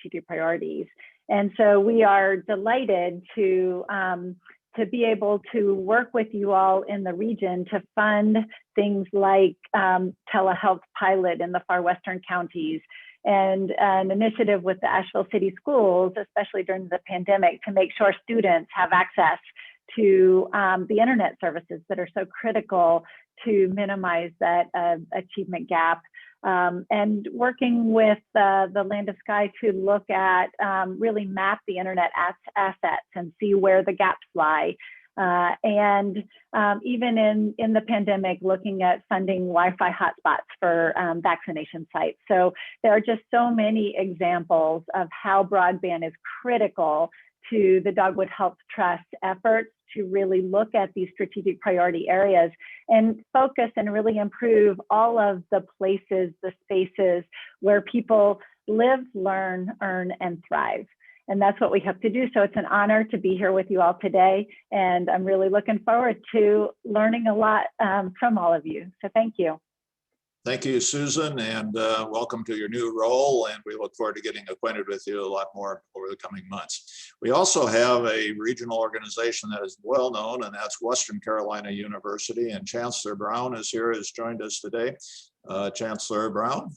strategic priorities. And so we are delighted to be able to work with you all in the region to fund things like telehealth pilot in the far western counties, and an initiative with the Asheville City Schools, especially during the pandemic, to make sure students have access to the internet services that are so critical to minimize that achievement gap. And working with the Land of Sky to look at really map the internet assets and see where the gaps lie. And even in the pandemic, looking at funding Wi-Fi hotspots for vaccination sites. So there are just so many examples of how broadband is critical to the Dogwood Health Trust efforts to really look at these strategic priority areas and focus and really improve all of the places, the spaces where people live, learn, earn, and thrive. And that's what we hope to do. So it's an honor to be here with you all today. And I'm really looking forward to learning a lot from all of you. So thank you. Thank you, Susan, and welcome to your new role. And we look forward to getting acquainted with you a lot more over the coming months. We also have a regional organization that is well known, and that's Western Carolina University. And Chancellor Brown is here, has joined us today. Chancellor Brown.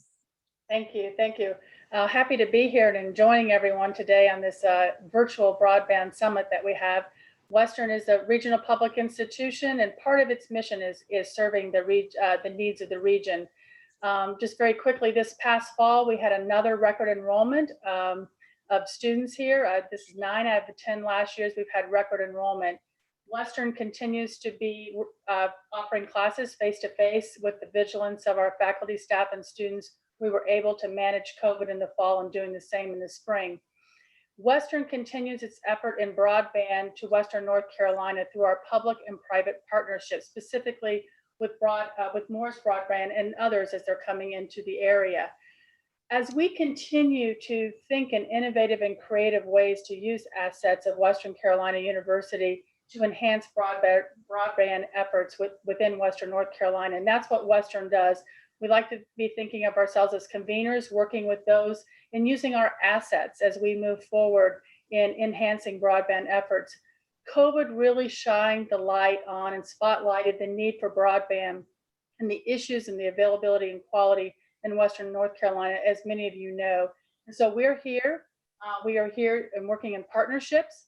Thank you. Thank you. Happy to be here and joining everyone today on this virtual broadband summit that we have. Western is a regional public institution, and part of its mission is serving the needs of the region. Just very quickly, this past fall, we had another record enrollment of students here. This is 9 out of the 10 last years we've had record enrollment. Western continues to be offering classes face-to-face with the vigilance of our faculty, staff, and students. We were able to manage COVID in the fall and doing the same in the spring. Western continues its effort in broadband to Western North Carolina through our public and private partnerships, specifically with Morris Broadband and others as they're coming into the area. As we continue to think in innovative and creative ways to use assets of Western Carolina University to enhance broadband efforts within Western North Carolina, and that's what Western does. We like to be thinking of ourselves as conveners, working with those and using our assets as we move forward in enhancing broadband efforts. COVID really shined the light on and spotlighted the need for broadband and the issues and the availability and quality in Western North Carolina, as many of you know. And so we're here. We are here and working in partnerships.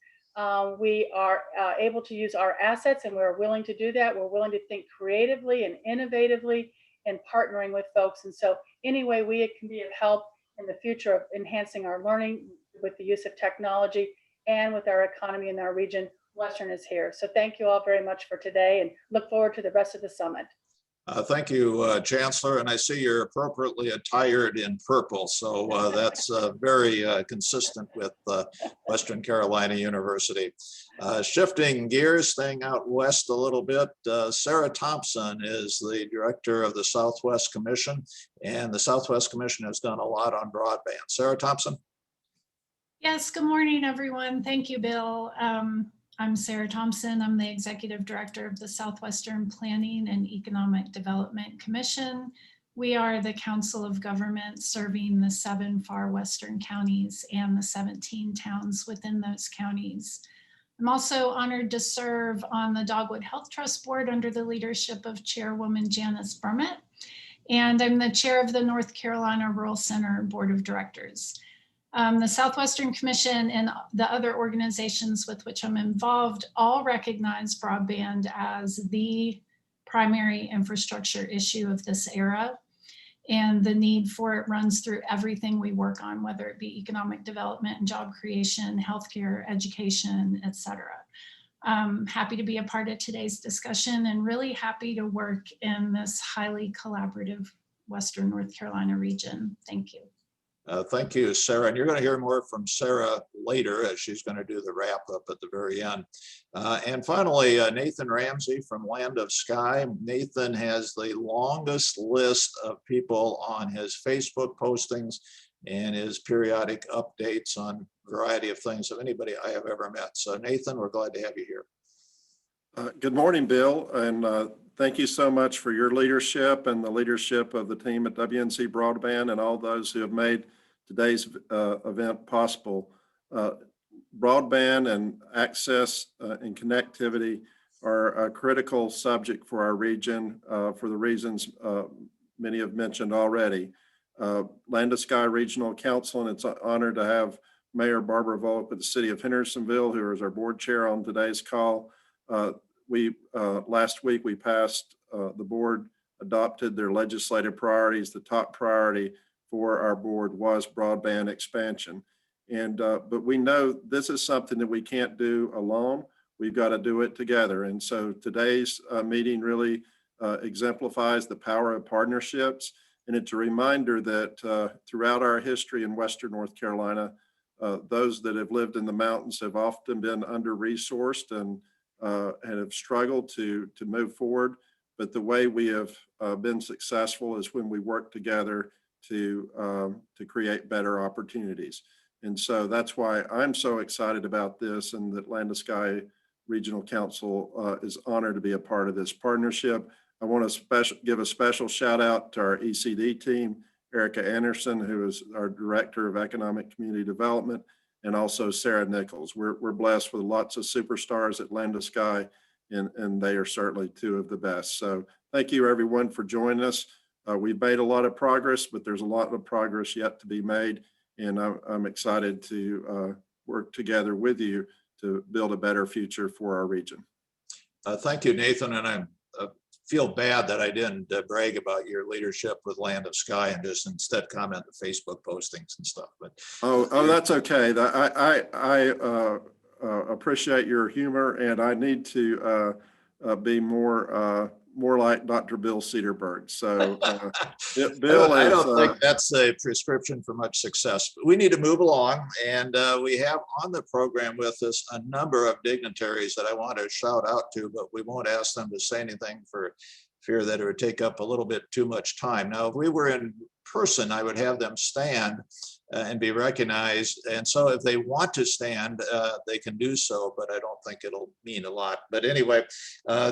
We are able to use our assets, and we're willing to do that. We're willing to think creatively and innovatively and partnering with folks. And so any way we can be of help in the future of enhancing our learning with the use of technology and with our economy in our region, Western is here. So thank you all very much for today and look forward to the rest of the summit. Thank you, Chancellor. And I see you're appropriately attired in purple. So that's very consistent with Western Carolina University. Shifting gears, staying out west a little bit, Sarah Thompson is the director of the Southwest Commission, and the Southwest Commission has done a lot on broadband. Sarah Thompson. Yes, good morning, everyone. Thank you, Bill. I'm Sarah Thompson. I'm the Executive Director of the Southwestern Planning and Economic Development Commission. We are the Council of Government serving the 7 far western counties and the 17 towns within those counties. I'm also honored to serve on the Dogwood Health Trust Board under the leadership of Chairwoman Janice Burmett, and I'm the chair of the North Carolina Rural Center Board of Directors. The Southwestern Commission and the other organizations with which I'm involved all recognize broadband as the primary infrastructure issue of this era, and the need for it runs through everything we work on, whether it be economic development and job creation, healthcare, education, etc. I'm happy to be a part of today's discussion and really happy to work in this highly collaborative Western North Carolina region. Thank you. Thank you, Sarah. And you're going to hear more from Sarah later as she's going to do the wrap up at the very end. And finally, Nathan Ramsey from Land of Sky. Nathan has the longest list of people on his Facebook postings and his periodic updates on a variety of things of anybody I have ever met. So Nathan, we're glad to have you here. Good morning, Bill. And thank you so much for your leadership and the leadership of the team at WNC Broadband and all those who have made today's event possible. Broadband and access and connectivity are a critical subject for our region for the reasons many have mentioned already. Land to Sky Regional Council, and it's an honor to have Mayor Barbara Volk with the City of Hendersonville, who is our board chair on today's call. Last week we passed, the board adopted their legislative priorities. The top priority for our board was broadband expansion. But we know this is something that we can't do alone. We've got to do it together. And so today's meeting really exemplifies the power of partnerships. And it's a reminder that throughout our history in Western North Carolina, those that have lived in the mountains have often been under-resourced and have struggled to move forward. But the way we have been successful is when we work together to create better opportunities. And so that's why I'm so excited about this, and that Land to Sky Regional Council is honored to be a part of this partnership. I want to give a special shout out to our ECD team, Erica Anderson, who is our Director of Economic Community Development, and also Sarah Nichols. We're blessed with lots of superstars at Land to Sky, and they are certainly two of the best. So thank you everyone for joining us. We've made a lot of progress, but there's a lot of progress yet to be made. And I'm excited to work together with you to build a better future for our region. Thank you, Nathan. And I feel bad that I didn't brag about your leadership with Land of Sky and just instead comment the Facebook postings and stuff. But that's okay. I appreciate your humor, and I need to be more like Dr. Bill Cedarberg. So Bill I don't think that's a prescription for much success. But we need to move along, and we have on the program with us a number of dignitaries that I want to shout out to, but we won't ask them to say anything for fear that it would take up a little bit too much time. Now, if we were in person, I would have them stand and be recognized. And so if they want to stand, they can do so, but I don't think it'll mean a lot. But anyway,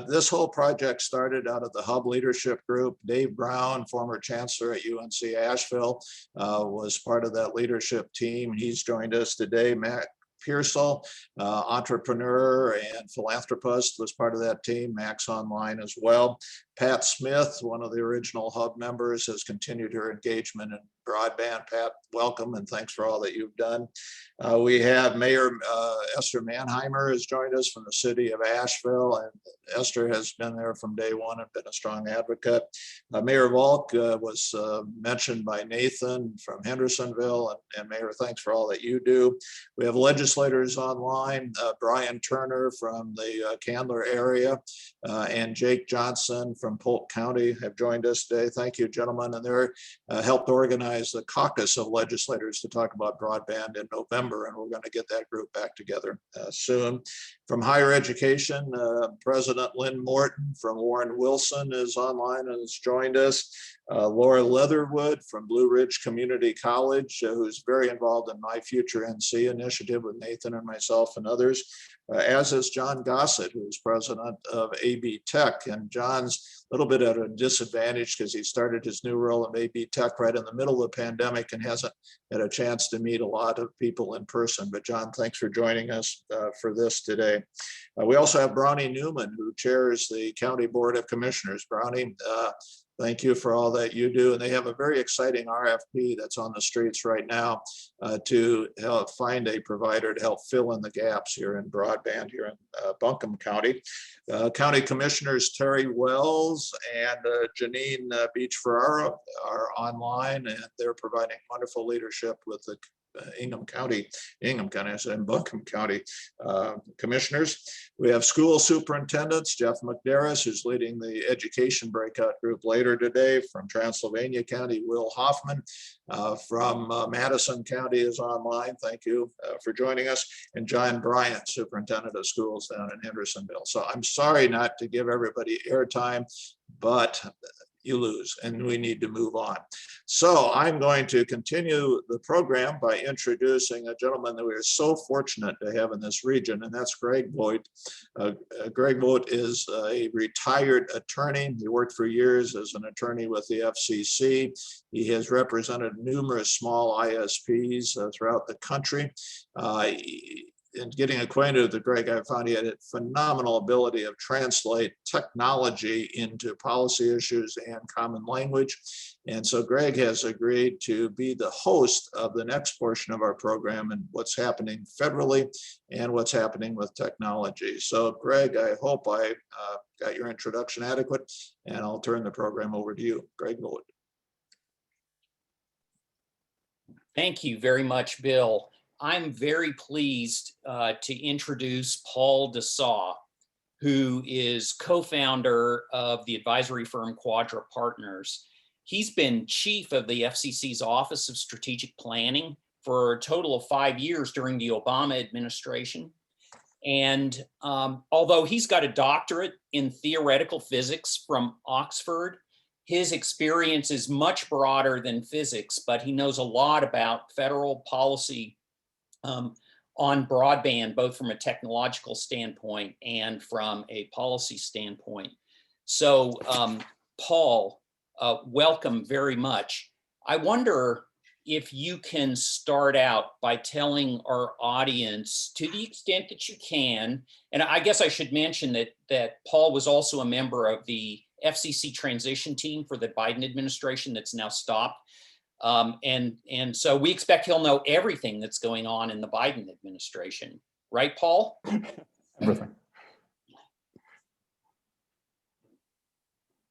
this whole project started out of the Hub Leadership Group. Dave Brown, former chancellor at UNC Asheville, was part of that leadership team. He's joined us today. Matt Pearsall, entrepreneur and philanthropist, was part of that team. Max online as well. Pat Smith, one of the original Hub members, has continued her engagement in broadband. Pat, welcome and thanks for all that you've done. We have Mayor Esther Mannheimer has joined us from the city of Asheville, and Esther has been there from day one and been a strong advocate. Mayor Volk was mentioned by Nathan from Hendersonville, and Mayor, thanks for all that you do. We have legislators online, Brian Turner from the Candler area, and Jake Johnson from Polk County have joined us today. Thank you, gentlemen. And they're helped organize the caucus of legislators to talk about broadband in November, and we're going to get that group back together soon. From higher education, President Lynn Morton from Warren Wilson is online and has joined us. Laura Leatherwood from Blue Ridge Community College, who's very involved in My Future NC initiative with Nathan and myself and others, as is John Gossett, who's president of AB Tech. And John's a little bit at a disadvantage because he started his new role in AB Tech right in the middle of the pandemic and hasn't had a chance to meet a lot of people in person. But John, thanks for joining us for this today. We also have Brownie Newman, who chairs the County Board of Commissioners. Brownie, thank you for all that you do. And they have a very exciting RFP that's on the streets right now to help find a provider to help fill in the gaps here in broadband here in Buncombe County. County Commissioners Terry Wells and Janine Beach Ferrara are online, and they're providing wonderful leadership with the Buncombe County, commissioners. We have school superintendents, Jeff McDarris, who's leading the education breakout group later today. From Transylvania County, Will Hoffman. From Madison County is online. Thank you for joining us. And John Bryant, superintendent of schools down in Hendersonville. So I'm sorry not to give everybody airtime, but you lose, and we need to move on. So I'm going to continue the program by introducing a gentleman that we are so fortunate to have in this region, and that's Greg Voigt. Greg Voigt is a retired attorney. He worked for years as an attorney with the FCC. He has represented numerous small ISPs throughout the country. In getting acquainted with Greg, I found he had a phenomenal ability of translate technology into policy issues and common language. And so Greg has agreed to be the host of the next portion of our program and what's happening federally and what's happening with technology. So Greg, I hope I got your introduction adequate, and I'll turn the program over to you. Greg Voigt. Thank you very much, Bill. I'm very pleased to introduce Paul DeSaw, who is co-founder of the advisory firm Quadra Partners. He's been chief of the FCC's Office of Strategic Planning for a total of 5 years during the Obama administration. And although he's got a doctorate in theoretical physics from Oxford, his experience is much broader than physics, but he knows a lot about federal policy on broadband, both from a technological standpoint and from a policy standpoint. So Paul, welcome very much. I wonder if you can start out by telling our audience, to the extent that you can, and I guess I should mention that Paul was also a member of the FCC transition team for the Biden administration that's now stopped. And so we expect he'll know everything that's going on in the Biden administration. Right, Paul? Everything.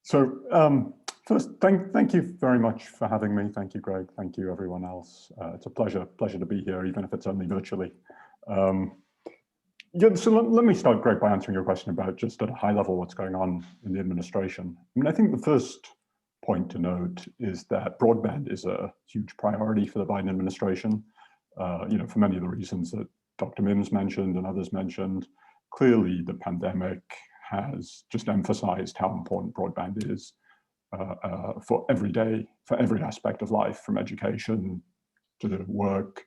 So first, thank you very much for having me. Thank you, Greg. Thank you, everyone else. It's a pleasure to be here, even if it's only virtually. Yeah, so let me start, Greg, by answering your question about just at a high level what's going on in the administration. I mean, I think the first point to note is that broadband is a huge priority for the Biden administration, for many of the reasons that Dr. Mims mentioned and others mentioned. Clearly, the pandemic has just emphasized how important broadband is for every day, for every aspect of life, from education to work,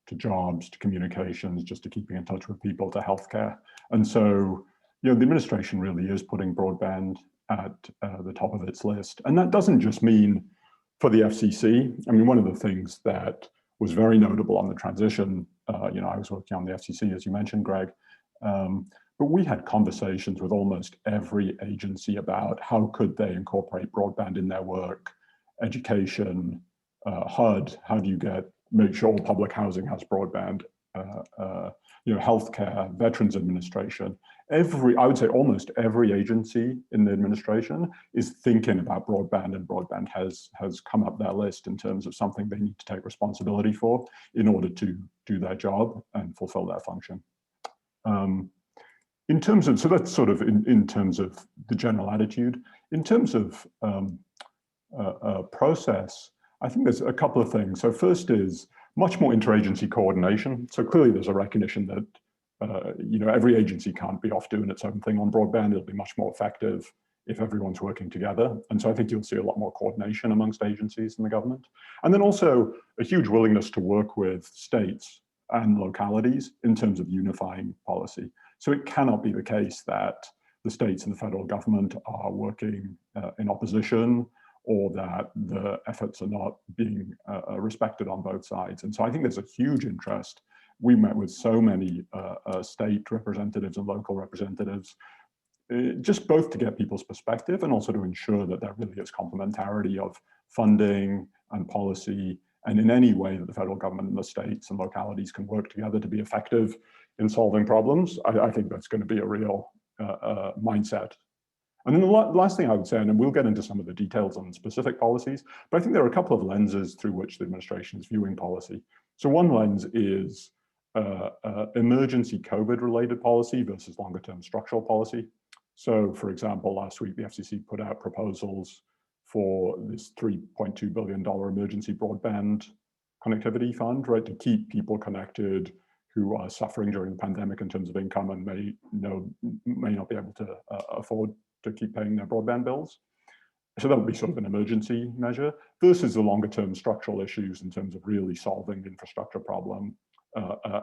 to jobs, to communications, just to keeping in touch with people, to healthcare. And so, the administration really is putting broadband at the top of its list. And that doesn't just mean for the FCC. I mean, one of the things that was very notable on the transition, I was working on the FCC, as you mentioned, Greg, but we had conversations with almost every agency about how could they incorporate broadband in their work, education, HUD, how do you make sure public housing has broadband, healthcare, Veterans Administration. I would say almost every agency in the administration is thinking about broadband, and broadband has come up their list in terms of something they need to take responsibility for in order to do their job and fulfill their function. In terms of, so that's sort of in terms of the general attitude. In terms of process, I think there's a couple of things. So first is much more interagency coordination. So clearly there's a recognition that every agency can't be off doing its own thing on broadband. It'll be much more effective if everyone's working together. And so I think you'll see a lot more coordination amongst agencies in the government. And then also a huge willingness to work with states and localities in terms of unifying policy. So it cannot be the case that the states and the federal government are working in opposition, or that the efforts are not being respected on both sides. And so I think there's a huge interest. We met with so many state representatives and local representatives, just both to get people's perspective and also to ensure that there really is complementarity of funding and policy, and in any way that the federal government and the states and localities can work together to be effective in solving problems. I think that's going to be a real mindset. And then the last thing I would say, and then we'll get into some of the details on specific policies, but I think there are a couple of lenses through which the administration is viewing policy. So one lens is emergency COVID-related policy versus longer-term structural policy. So for example, last week, the FCC put out proposals for this $3.2 billion emergency broadband connectivity fund, right, to keep people connected who are suffering during the pandemic in terms of income and may not be able to afford to keep paying their broadband bills. So that would be sort of an emergency measure versus the longer term structural issues in terms of really solving the infrastructure problem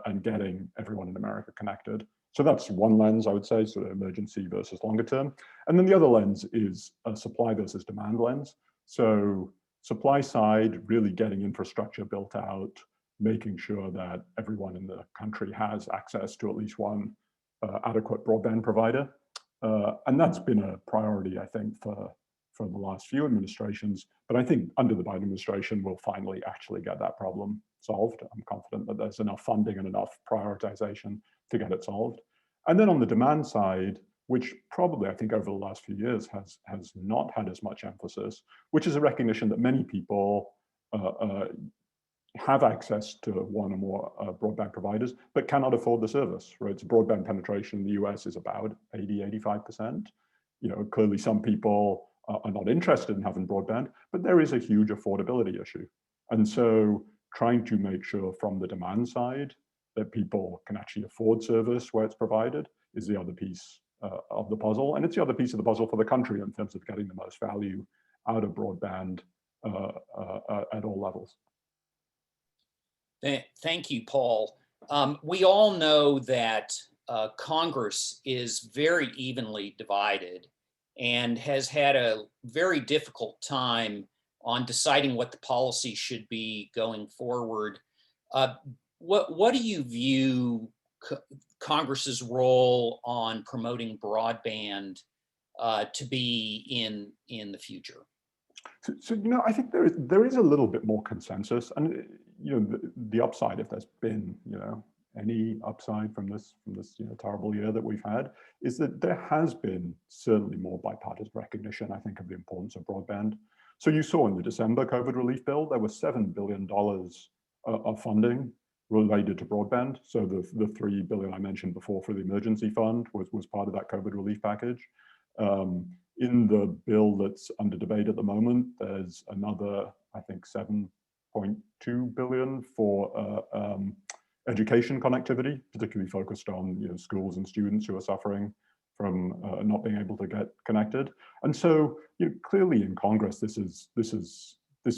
and getting everyone in America connected. So that's one lens, I would say, sort of emergency versus longer term. And then the other lens is a supply versus demand lens. So supply side, really getting infrastructure built out, making sure that everyone in the country has access to at least one adequate broadband provider. And that's been a priority, I think, for the last few administrations. But I think under the Biden administration, we'll finally actually get that problem solved. I'm confident that there's enough funding and enough prioritization to get it solved. And then on the demand side, which probably I think over the last few years has not had as much emphasis, which is a recognition that many people have access to one or more broadband providers, but cannot afford the service, right? So broadband penetration in the US is about 80–85%. You know, clearly some people are not interested in having broadband, but there is a huge affordability issue. And so trying to make sure from the demand side that people can actually afford service where it's provided is the other piece of the puzzle. And it's the other piece of the puzzle for the country in terms of getting the most value out of broadband at all levels. Thank you, Paul. We all know that Congress is very evenly divided and has had a very difficult time on deciding what the policy should be going forward. What do you view Congress's role on promoting broadband to be in the future? So you know, I think there is a little bit more consensus, and you know, the upside, if there's been any upside from this terrible year that we've had, is that there has been certainly more bipartisan recognition, I think, of the importance of broadband. So you saw in the December COVID relief bill, there was $7 billion of funding related to broadband. So the $3 billion I mentioned before for the emergency fund was part of that COVID relief package. In the bill that's under debate at the moment, there's another, I think, $7.2 billion for education connectivity, particularly focused on schools and students who are suffering from not being able to get connected. And so clearly in Congress, this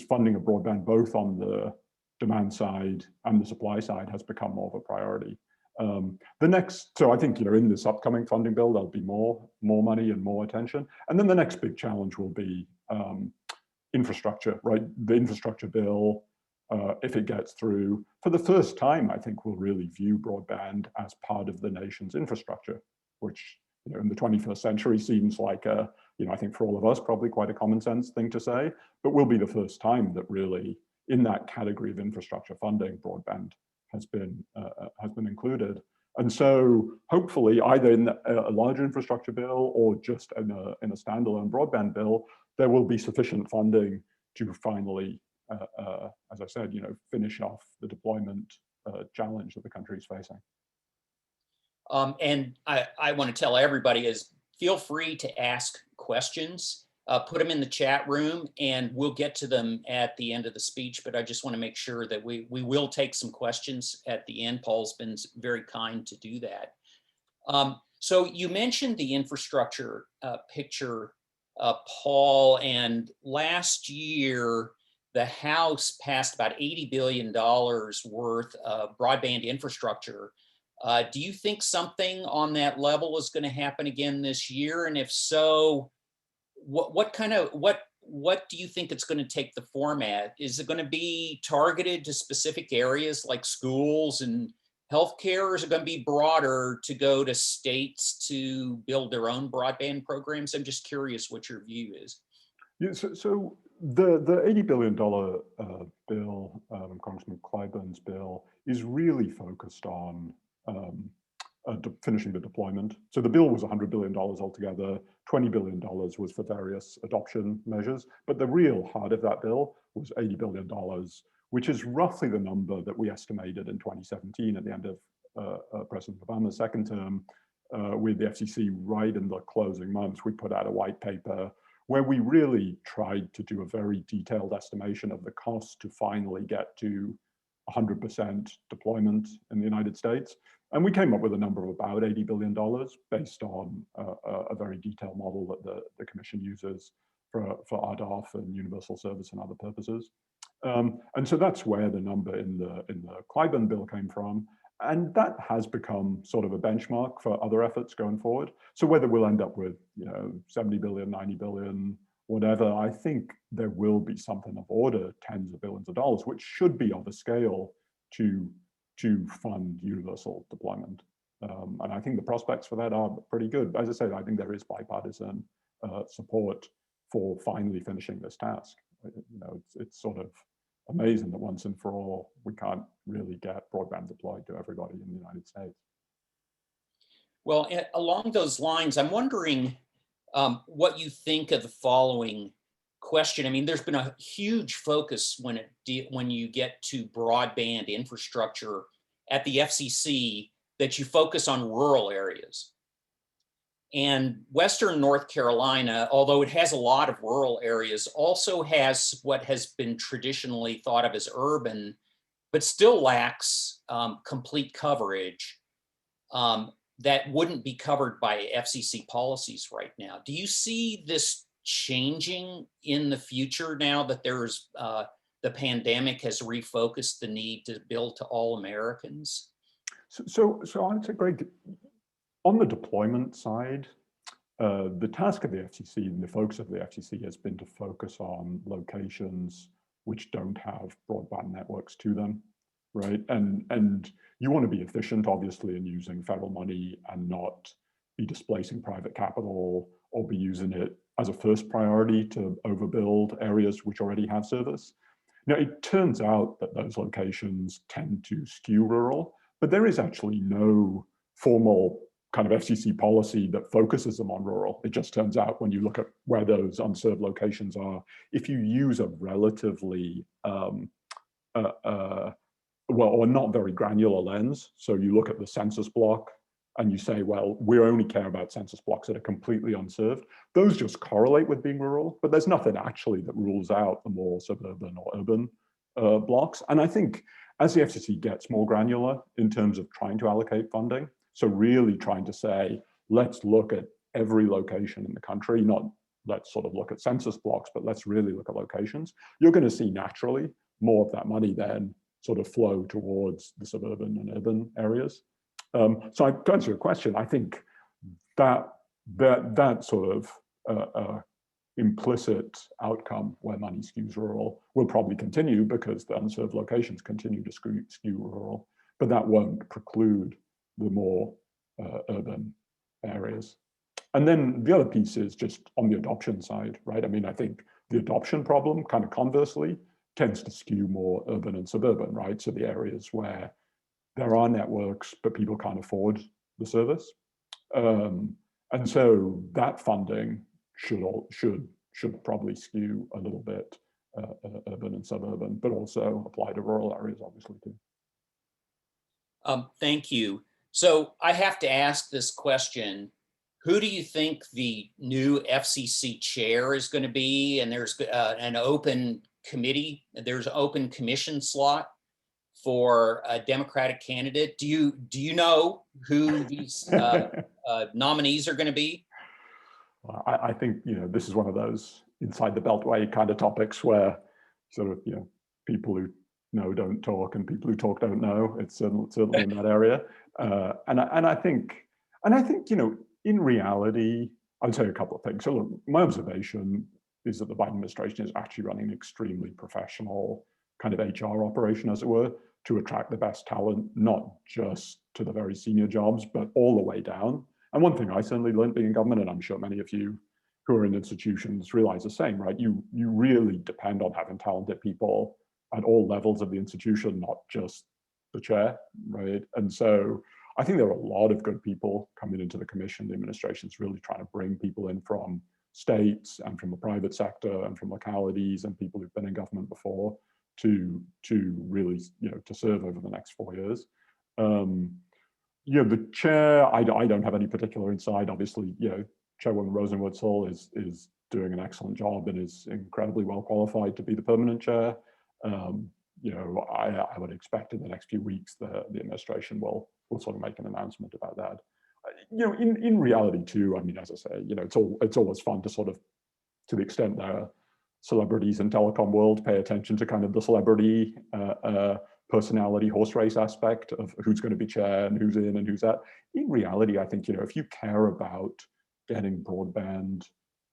funding of broadband, both on the demand side and the supply side, has become more of a priority. So I think in this upcoming funding bill, there'll be more money and more attention. And then the next big challenge will be infrastructure, right? The infrastructure bill, if it gets through, for the first time, I think we'll really view broadband as part of the nation's infrastructure, which in the 21st century seems like I think for all of us, probably quite a common sense thing to say, but will be the first time that really in that category of infrastructure funding, broadband has been included. And so hopefully either in a larger infrastructure bill or just in a standalone broadband bill, there will be sufficient funding to finally, as I said, finish off the deployment challenge that the country is facing. And I want to tell everybody is feel free to ask questions. Put them in the chat room and we'll get to them at the end of the speech, but I just want to make sure that we will take some questions at the end. Paul's been very kind to do that. So you mentioned the infrastructure picture, Paul, and last year the House passed about $80 billion worth of broadband infrastructure. Do you think something on that level is going to happen again this year? And if so, what do you think it's going to take the format? Is it going to be targeted to specific areas like schools and healthcare, or is it going to be broader to go to states to build their own broadband programs? I'm just curious what your view is. Yeah, so the $80 billion bill, Congressman Clyburn's bill, is really focused on finishing the deployment. So the bill was $100 billion altogether, $20 billion was for various adoption measures, but the real heart of that bill was $80 billion, which is roughly the number that we estimated in 2017 at the end of President Obama's second term. With the FCC right in the closing months, we put out a white paper where we really tried to do a very detailed estimation of the cost to finally get to 100% deployment in the United States. And we came up with a number of about $80 billion based on a very detailed model that the commission uses for RDOF and universal service and other purposes. And so that's where the number in the Clyburn bill came from. And that has become sort of a benchmark for other efforts going forward. So whether we'll end up with, 70 billion, 90 billion, whatever, I think there will be something of order tens of billions of dollars, which should be of a scale to fund universal deployment. And I think the prospects for that are pretty good. As I said, I think there is bipartisan support for finally finishing this task. It's sort of amazing that once and for all, we can't really get broadband deployed to everybody in the United States. Well, along those lines, I'm wondering what you think of the following question. I mean, there's been a huge focus when you get to broadband infrastructure at the FCC that you focus on rural areas. And Western North Carolina, although it has a lot of rural areas, also has what has been traditionally thought of as urban, but still lacks complete coverage that wouldn't be covered by FCC policies right now. Do you see this changing in the future now that there's the pandemic has refocused the need to build to all Americans? So I'd say, Greg, on the deployment side, the task of the FCC and the focus of the FCC has been to focus on locations which don't have broadband networks to them, right? And you want to be efficient, obviously, in using federal money and not be displacing private capital or be using it as a first priority to overbuild areas which already have service. Now, it turns out that those locations tend to skew rural, but there is actually no formal kind of FCC policy that focuses them on rural. It just turns out when you look at where those unserved locations are, if you use a relatively, or not very granular lens, so you look at the census block and you say, well, we only care about census blocks that are completely unserved, those just correlate with being rural, but there's nothing actually that rules out the more suburban or urban blocks. And I think as the FCC gets more granular in terms of trying to allocate funding, so really trying to say, let's look at every location in the country, not let's sort of look at census blocks, but let's really look at locations, you're going to see naturally more of that money then sort of flow towards the suburban and urban areas. So to answer your question, I think that sort of implicit outcome where money skews rural will probably continue because the unserved locations continue to skew rural, but that won't preclude the more urban areas. And then the other piece is just on the adoption side, right? I mean, I think the adoption problem kind of conversely tends to skew more urban and suburban, right? So the areas where there are networks, but people can't afford the service. And so that funding should probably skew a little bit urban and suburban, but also apply to rural areas, obviously, too. Thank you. So I have to ask this question. Who do you think the new FCC chair is going to be? And there's an open committee, there's an open commission slot for a Democratic candidate. Do you know who these nominees are going to be? I think, this is one of those inside the Beltway kind of topics where sort of, people who know don't talk and people who talk don't know. It's certainly in that area. And I think, in reality, I'd say a couple of things. So look, my observation is that the Biden administration is actually running an extremely professional kind of HR operation, as it were, to attract the best talent, not just to the very senior jobs, but all the way down. And one thing I certainly learned being in government, and I'm sure many of you who are in institutions realize the same, right? You really depend on having talented people at all levels of the institution, not just the chair, right? And so I think there are a lot of good people coming into the commission. The administration's really trying to bring people in from states and from the private sector and from localities and people who've been in government before to really, to serve over the next 4 years. The chair, I don't have any particular insight. Obviously, Chairwoman Rosenwurzel is doing an excellent job and is incredibly well qualified to be the permanent chair. I would expect in the next few weeks the administration will sort of make an announcement about that. In reality too, I mean, as I say, it's always fun to sort of to the extent there celebrities in telecom world pay attention to kind of the celebrity personality horse race aspect of who's going to be chair and who's in and who's out. In reality, I think, if you care about getting broadband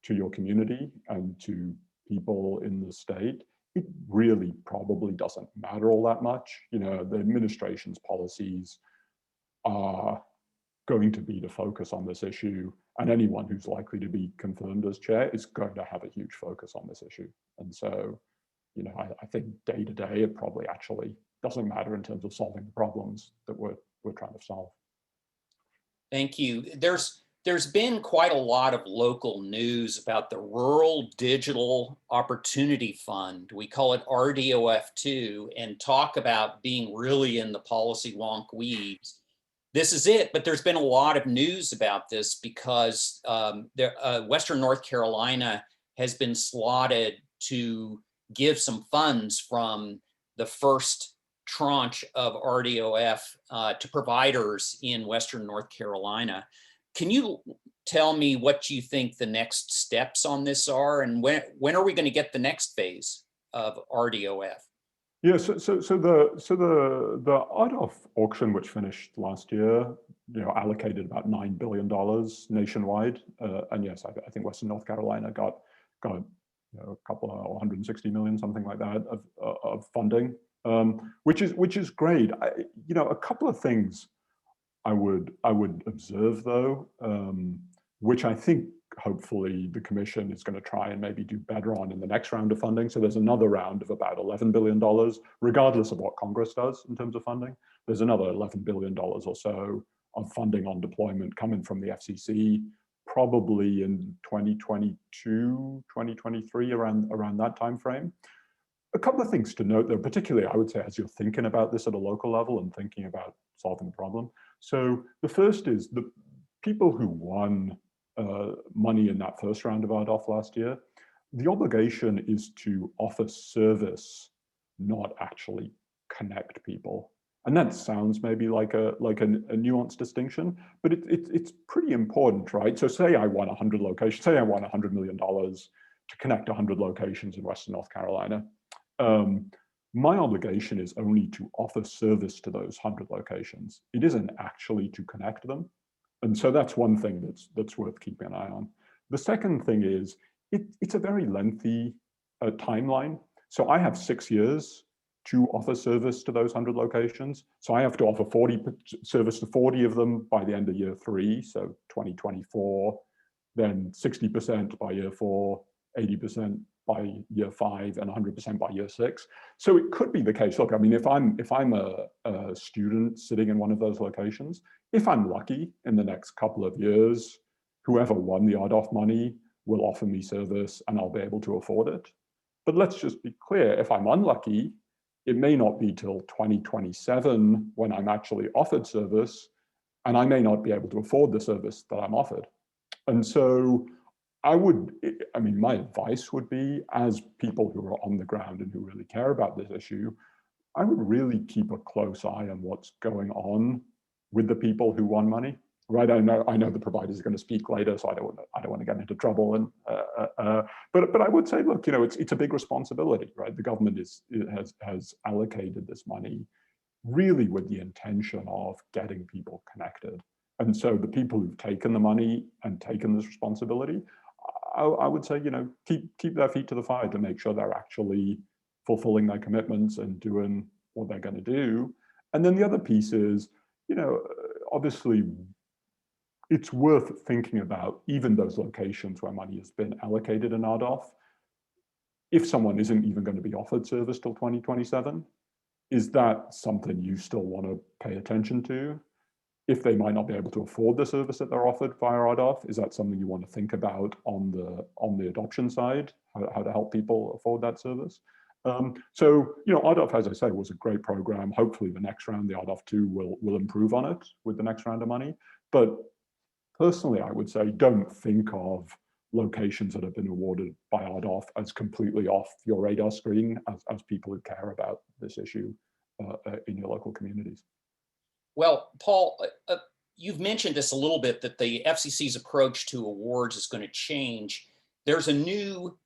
to your community and to people in the state, it really probably doesn't matter all that much. The administration's policies are going to be to focus on this issue, and anyone who's likely to be confirmed as chair is going to have a huge focus on this issue. And so, I think day to day, it probably actually doesn't matter in terms of solving the problems that we're trying to solve. Thank you. There's been quite a lot of local news about the Rural Digital Opportunity Fund. We call it RDOF2, and talk about being really in the policy wonk weeds. This is it, but there's been a lot of news about this because Western North Carolina has been slotted to give some funds from the first tranche of RDOF to providers in Western North Carolina. Can you tell me what you think the next steps on this are, and when are we going to get the next phase of RDOF? Yeah, so the RDOF auction, which finished last year, allocated about $9 billion nationwide, and yes, I think Western North Carolina got a couple of 160 million, something like that, of funding, which is great. A couple of things I would observe though, which I think hopefully the commission is going to try and maybe do better on in the next round of funding. So there's another round of about $11 billion, regardless of what Congress does in terms of funding. There's another $11 billion or so of funding on deployment coming from the FCC, probably in 2022, 2023, around that time frame. A couple of things to note though, particularly I would say as you're thinking about this at a local level and thinking about solving the problem. So the first is the people who won money in that first round of RDOF last year, the obligation is to offer service, not actually connect people. And that sounds maybe like a nuanced distinction, but it's pretty important, right? So say I want 100 locations, say I want $100 million to connect 100 locations in Western North Carolina. My obligation is only to offer service to those 100 locations. It isn't actually to connect them. And so that's one thing that's worth keeping an eye on. The second thing is it's a very lengthy timeline. So I have 6 years to offer service to those 100 locations. So I have to offer service to 40 of them by the end of year 3, so 2024, then 60% by year 4, 80% by year 5, and 100% by year 6. So it could be the case. Look, I mean, if I'm a student sitting in one of those locations, if I'm lucky in the next couple of years, whoever won the RDOF money will offer me service and I'll be able to afford it. But let's just be clear, if I'm unlucky, it may not be till 2027 when I'm actually offered service, and I may not be able to afford the service that I'm offered. And so my advice would be, as people who are on the ground and who really care about this issue, I would really keep a close eye on what's going on with the people who won money. Right? I know the providers are going to speak later, so I don't want to get into trouble. And but I would say, look, it's a big responsibility, right? The government has allocated this money really with the intention of getting people connected. And so the people who've taken the money and taken this responsibility, I would say, keep their feet to the fire to make sure they're actually fulfilling their commitments and doing what they're going to do. And then the other piece is, obviously, it's worth thinking about even those locations where money has been allocated in RDOF. If someone isn't even going to be offered service till 2027, is that something you still want to pay attention to? If they might not be able to afford the service that they're offered via RDOF, is that something you want to think about on the adoption side, how to help people afford that service? So, RDOF, as I say, was a great program. Hopefully the next round, the RDOF 2 will improve on it with the next round of money. But personally, I would say, don't think of locations that have been awarded by RDOF as completely off your radar screen as people who care about this issue in your local communities. Well, Paul, you've mentioned this a little bit, that the FCC's approach to awards is going to change. there's a new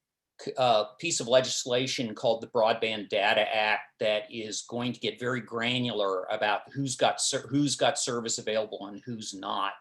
piece of legislation called the Broadband Data Act that is going to get very granular about who's got service available and who's not.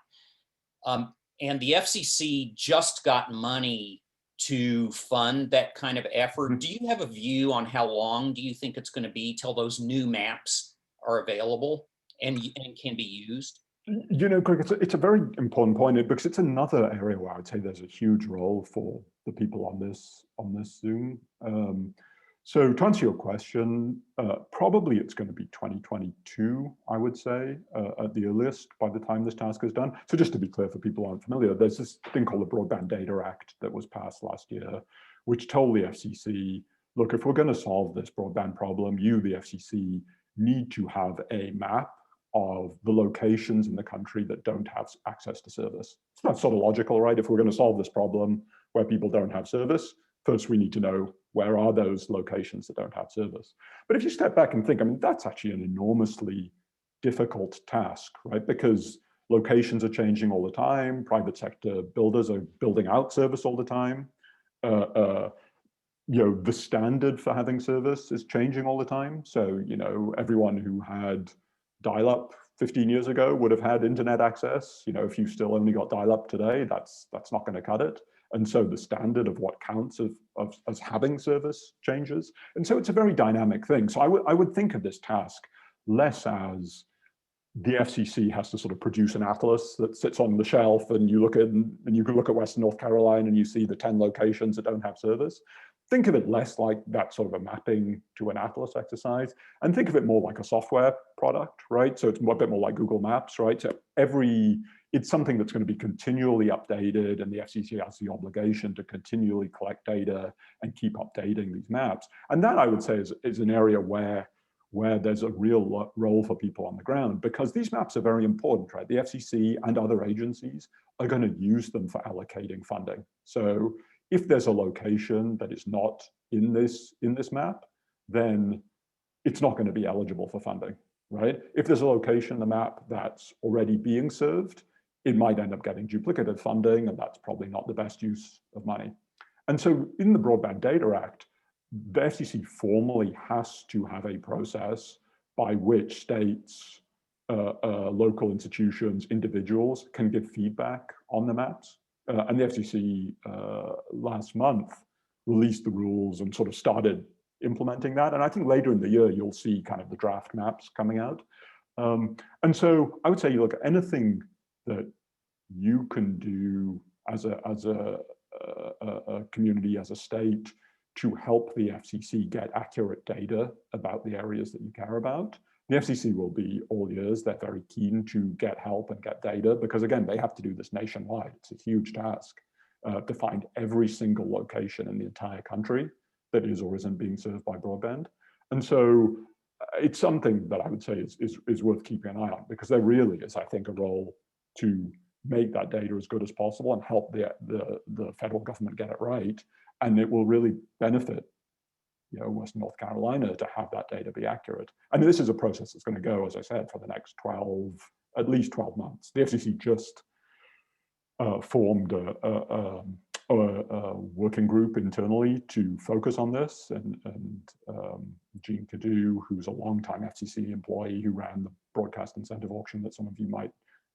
And the FCC just got money to fund that kind of effort. Do you have a view on how long do you think it's going to be till those new maps are available and can be used? You know, Greg, it's a very important point because it's another area where I would say there's a huge role for the people on this Zoom. So to answer your question, probably it's going to be 2022, I would say, at the earliest by the time this task is done. So just to be clear for people who aren't familiar, there's this thing called the Broadband Data Act that was passed last year, which told the FCC, look, if we're going to solve this broadband problem, you, the FCC, need to have a map of the locations in the country that don't have access to service. That's sort of logical, right? If we're going to solve this problem where people don't have service, first we need to know where are those locations that don't have service. But if you step back and think, I mean, that's actually an enormously difficult task, right? Because locations are changing all the time. Private sector builders are building out service all the time. You know, the standard for having service is changing all the time. So, you know, everyone who had dial-up 15 years ago would have had internet access. You know, if you still only got dial-up today, that's not going to cut it. And so the standard of what counts as having service changes. And so it's a very dynamic thing. So I would think of this task less as the FCC has to sort of produce an atlas that sits on the shelf and you look at, and you can look at Western North Carolina and you see the 10 locations that don't have service. Think of it less like that sort of a mapping to an atlas exercise, and think of it more like a software product, right? So it's a bit more like Google Maps, right? So it's something that's going to be continually updated, and the FCC has the obligation to continually collect data and keep updating these maps. And that, I would say, is an area where there's a real role for people on the ground, because these maps are very important, right? The FCC and other agencies are going to use them for allocating funding. So if there's a location that is not in this map, then it's not going to be eligible for funding, right? If there's a location in the map that's already being served, it might end up getting duplicated funding, and that's probably not the best use of money. And so in the Broadband Data Act, the FCC formally has to have a process by which states, local institutions, individuals can give feedback on the maps. And the FCC last month released the rules and sort of started implementing that. And I think later in the year, you'll see kind of the draft maps coming out. And so I would say you look at anything that you can do as a community, as a state, to help the FCC get accurate data about the areas that you care about. The FCC will be all ears. They're very keen to get help and get data because, again, they have to do this nationwide. It's a huge task to find every single location in the entire country that is or isn't being served by broadband. And so it's something that I would say is worth keeping an eye on, because there really is, I think, a role to make that data as good as possible and help the federal government get it right. And it will really benefit, you know, Western North Carolina to have that data be accurate. And this is a process that's going to go, as I said, for the next at least 12 months. The FCC just formed a working group internally to focus on this. And Jean Cadu, who's a longtime FCC employee who ran the broadcast incentive auction that some of you might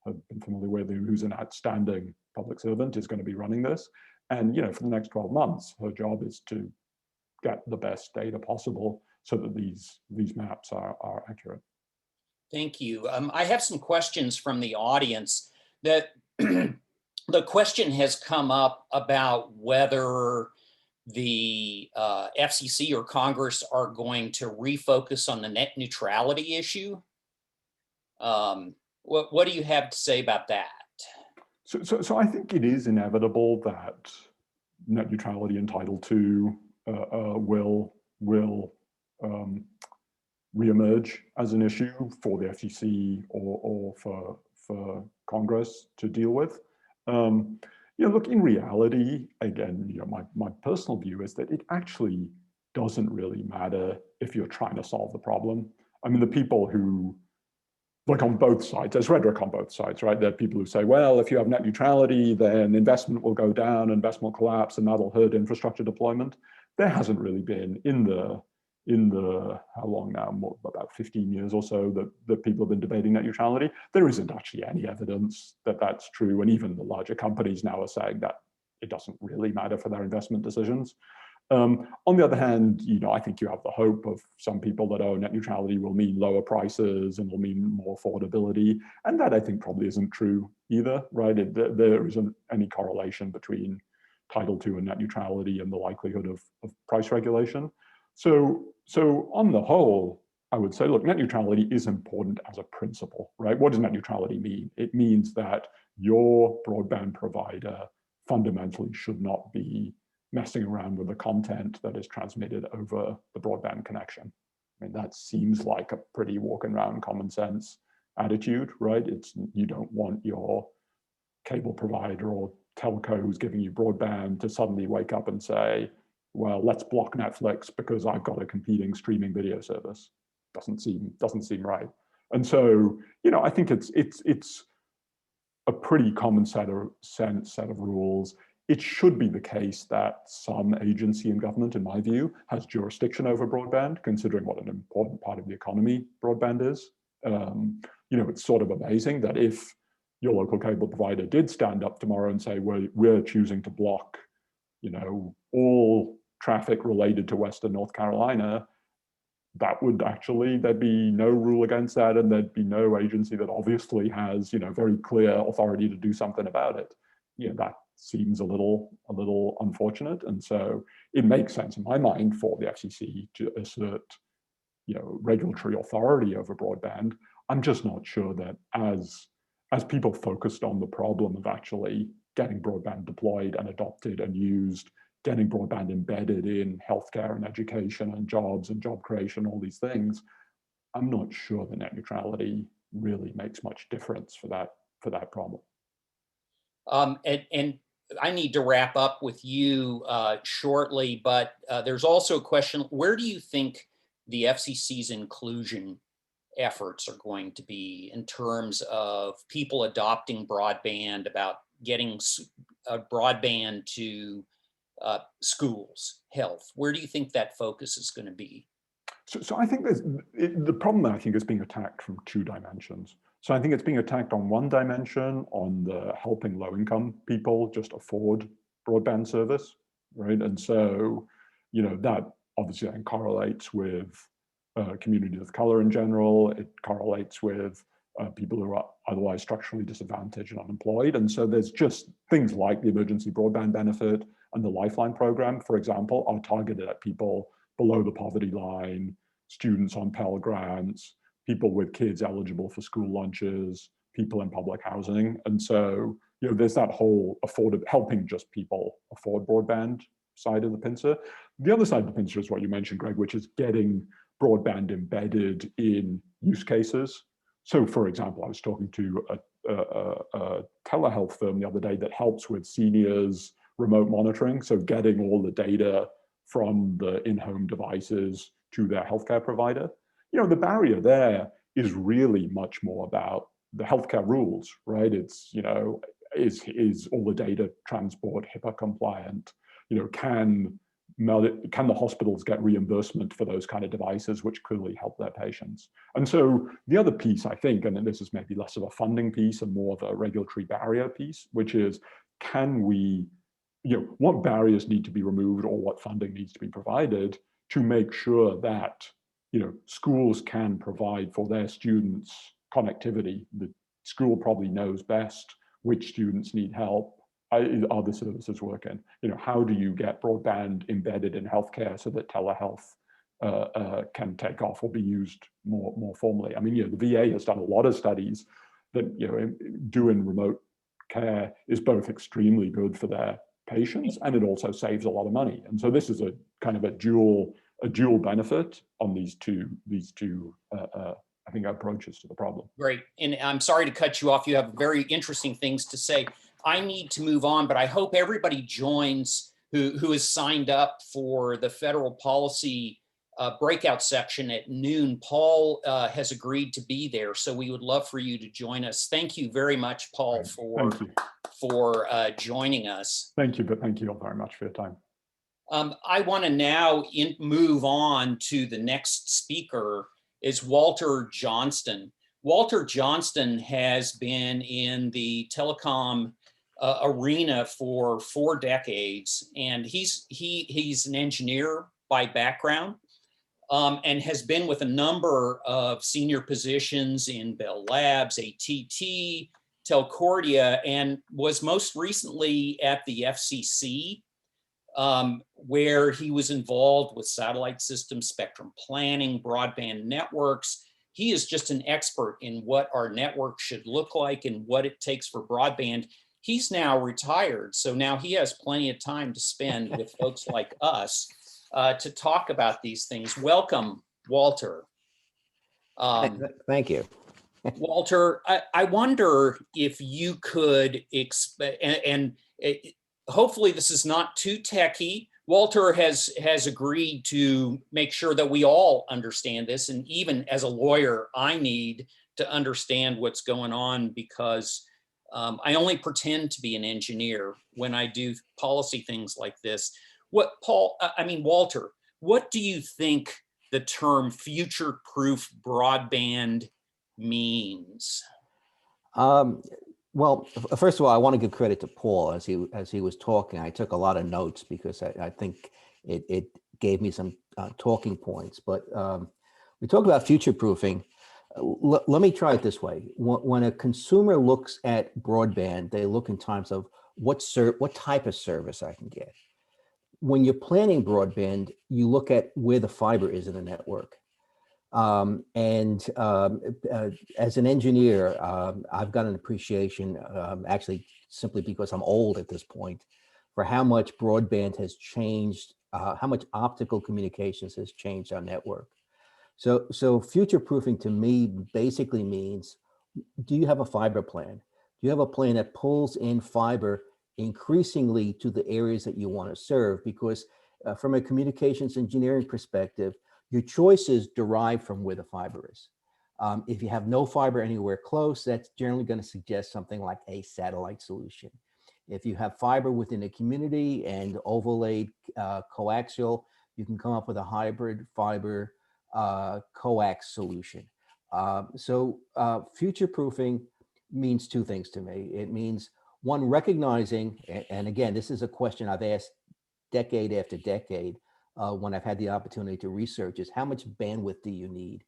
have been familiar with, who's an outstanding public servant, is going to be running this. And, you know, for the next 12 months, her job is to get the best data possible so that these maps are accurate. Thank you. I have some questions from the audience. That the question has come up about whether the FCC or Congress are going to refocus on the net neutrality issue. What do you have to say about that? So I think it is inevitable that net neutrality and Title II will reemerge as an issue for the FCC or for Congress to deal with. You know, look, in reality, again, you know, my personal view is that it actually doesn't really matter if you're trying to solve the problem. I mean, the like on both sides, there's rhetoric on both sides, right? There are people who say, well, if you have net neutrality, then investment will go down, investment will collapse, and that'll hurt infrastructure deployment. There hasn't really been in the how long now, more, about 15 years or so that people have been debating net neutrality. There isn't actually any evidence that that's true. And even the larger companies now are saying that it doesn't really matter for their investment decisions. On the other hand, I think you have the hope of some people that, oh, net neutrality will mean lower prices and will mean more affordability. And that I think probably isn't true either, right? There isn't any correlation between Title II and net neutrality and the likelihood of price regulation. So on the whole, I would say, look, net neutrality is important as a principle, right? What does net neutrality mean? It means that your broadband provider fundamentally should not be messing around with the content that is transmitted over the broadband connection. I mean, that seems like a pretty walking around common sense attitude, right? You don't want your cable provider or telco who's giving you broadband to suddenly wake up and say, well, let's block Netflix because I've got a competing streaming video service. Doesn't seem right. And so, I think it's a pretty common set of rules. It should be the case that some agency in government, in my view, has jurisdiction over broadband, considering what an important part of the economy broadband is. It's sort of amazing that if your local cable provider did stand up tomorrow and say, we're choosing to block, all traffic related to Western North Carolina, there'd be no rule against that, and there'd be no agency that obviously has, very clear authority to do something about it. That seems a little unfortunate. And so it makes sense in my mind for the FCC to assert, regulatory authority over broadband. I'm just not sure that as people focused on the problem of actually getting broadband deployed and adopted and used, getting broadband embedded in healthcare and education and jobs and job creation, all these things, I'm not sure that net neutrality really makes much difference for that problem. And I need to wrap up with you shortly, but there's also a question, where do you think the FCC's inclusion efforts are going to be in terms of people adopting broadband, about getting broadband to schools, health? Where do you think that focus is going to be? So I think the problem, I think, is being attacked from two dimensions. So I think it's being attacked on one dimension, on the helping low-income people just afford broadband service, right? And so, that obviously then correlates with communities of color in general. It correlates with people who are otherwise structurally disadvantaged and unemployed. And so there's just things like the emergency broadband benefit and the Lifeline program, for example, are targeted at people below the poverty line, students on Pell Grants, people with kids eligible for school lunches, people in public housing. And so, there's that whole helping just people afford broadband side of the pincer. The other side of the pincer is what you mentioned, Greg, which is getting broadband embedded in use cases. So, for example, I was talking to a telehealth firm the other day that helps with seniors' remote monitoring. So getting all the data from the in-home devices to their healthcare provider. The barrier there is really much more about the healthcare rules, right? It's, is all the data transport HIPAA compliant? Can the hospitals get reimbursement for those kind of devices, which clearly help their patients? And so the other piece, I think, and this is maybe less of a funding piece and more of a regulatory barrier piece, which is, can we, what barriers need to be removed or what funding needs to be provided to make sure that, schools can provide for their students connectivity. The school probably knows best which students need help. Are the services working? How do you get broadband embedded in healthcare so that telehealth can take off or be used more formally? I mean, the VA has done a lot of studies that doing remote care is both extremely good for their patients and it also saves a lot of money. And so this is a kind of a dual benefit on these two I think approaches to the problem. Great, and I'm sorry to cut you off. You have very interesting things to say. I need to move on, but I hope everybody joins who has signed up for the federal policy breakout section at noon. Paul Right. has agreed to be there, so we would love for you to join us. Thank you very much, Paul, Thank you. for joining us. Thank you, but thank you all very much for your time. I want to now move on to the next speaker, is Walter Johnston. Walter Johnston has been in the telecom arena for 4 decades, and he's an engineer by background, and has been with a number of senior positions in Bell Labs, AT&T, Telcordia, and was most recently at the FCC, where he was involved with satellite system spectrum planning, broadband networks. He is just an expert in what our network should look like and what it takes for broadband. He's now retired, so now he has plenty of time to spend with folks like us to talk about these things. Welcome, Walter. Thank you. Walter, I wonder if you could, hopefully this is not too techy. Walter has agreed to make sure that we all understand this. And even as a lawyer, I need to understand what's going on, because I only pretend to be an engineer when I do policy things like this. Walter, what do you think the term future-proof broadband means? Well, first of all, I want to give credit to Paul as he was talking. I took a lot of notes because I think it gave me some talking points. But we talk about future proofing. Let me try it this way. When a consumer looks at broadband, they look in terms of what type of service I can get. When you're planning broadband, you look at where the fiber is in the network. As an engineer, I've got an appreciation, actually simply because I'm old at this point, for how much broadband has changed, how much optical communications has changed our network. So future proofing to me basically means, do you have a fiber plan? Do you have a plan that pulls in fiber increasingly to the areas that you want to serve? Because from a communications engineering perspective, your choices derive from where the fiber is. If you have no fiber anywhere close, that's generally going to suggest something like a satellite solution. If you have fiber within a community and overlaid coaxial, you can come up with a hybrid fiber coax solution. Future proofing means 2 things to me. It means, one, recognizing, and again, this is a question I've asked decade after decade, when I've had the opportunity to research, is how much bandwidth do you need?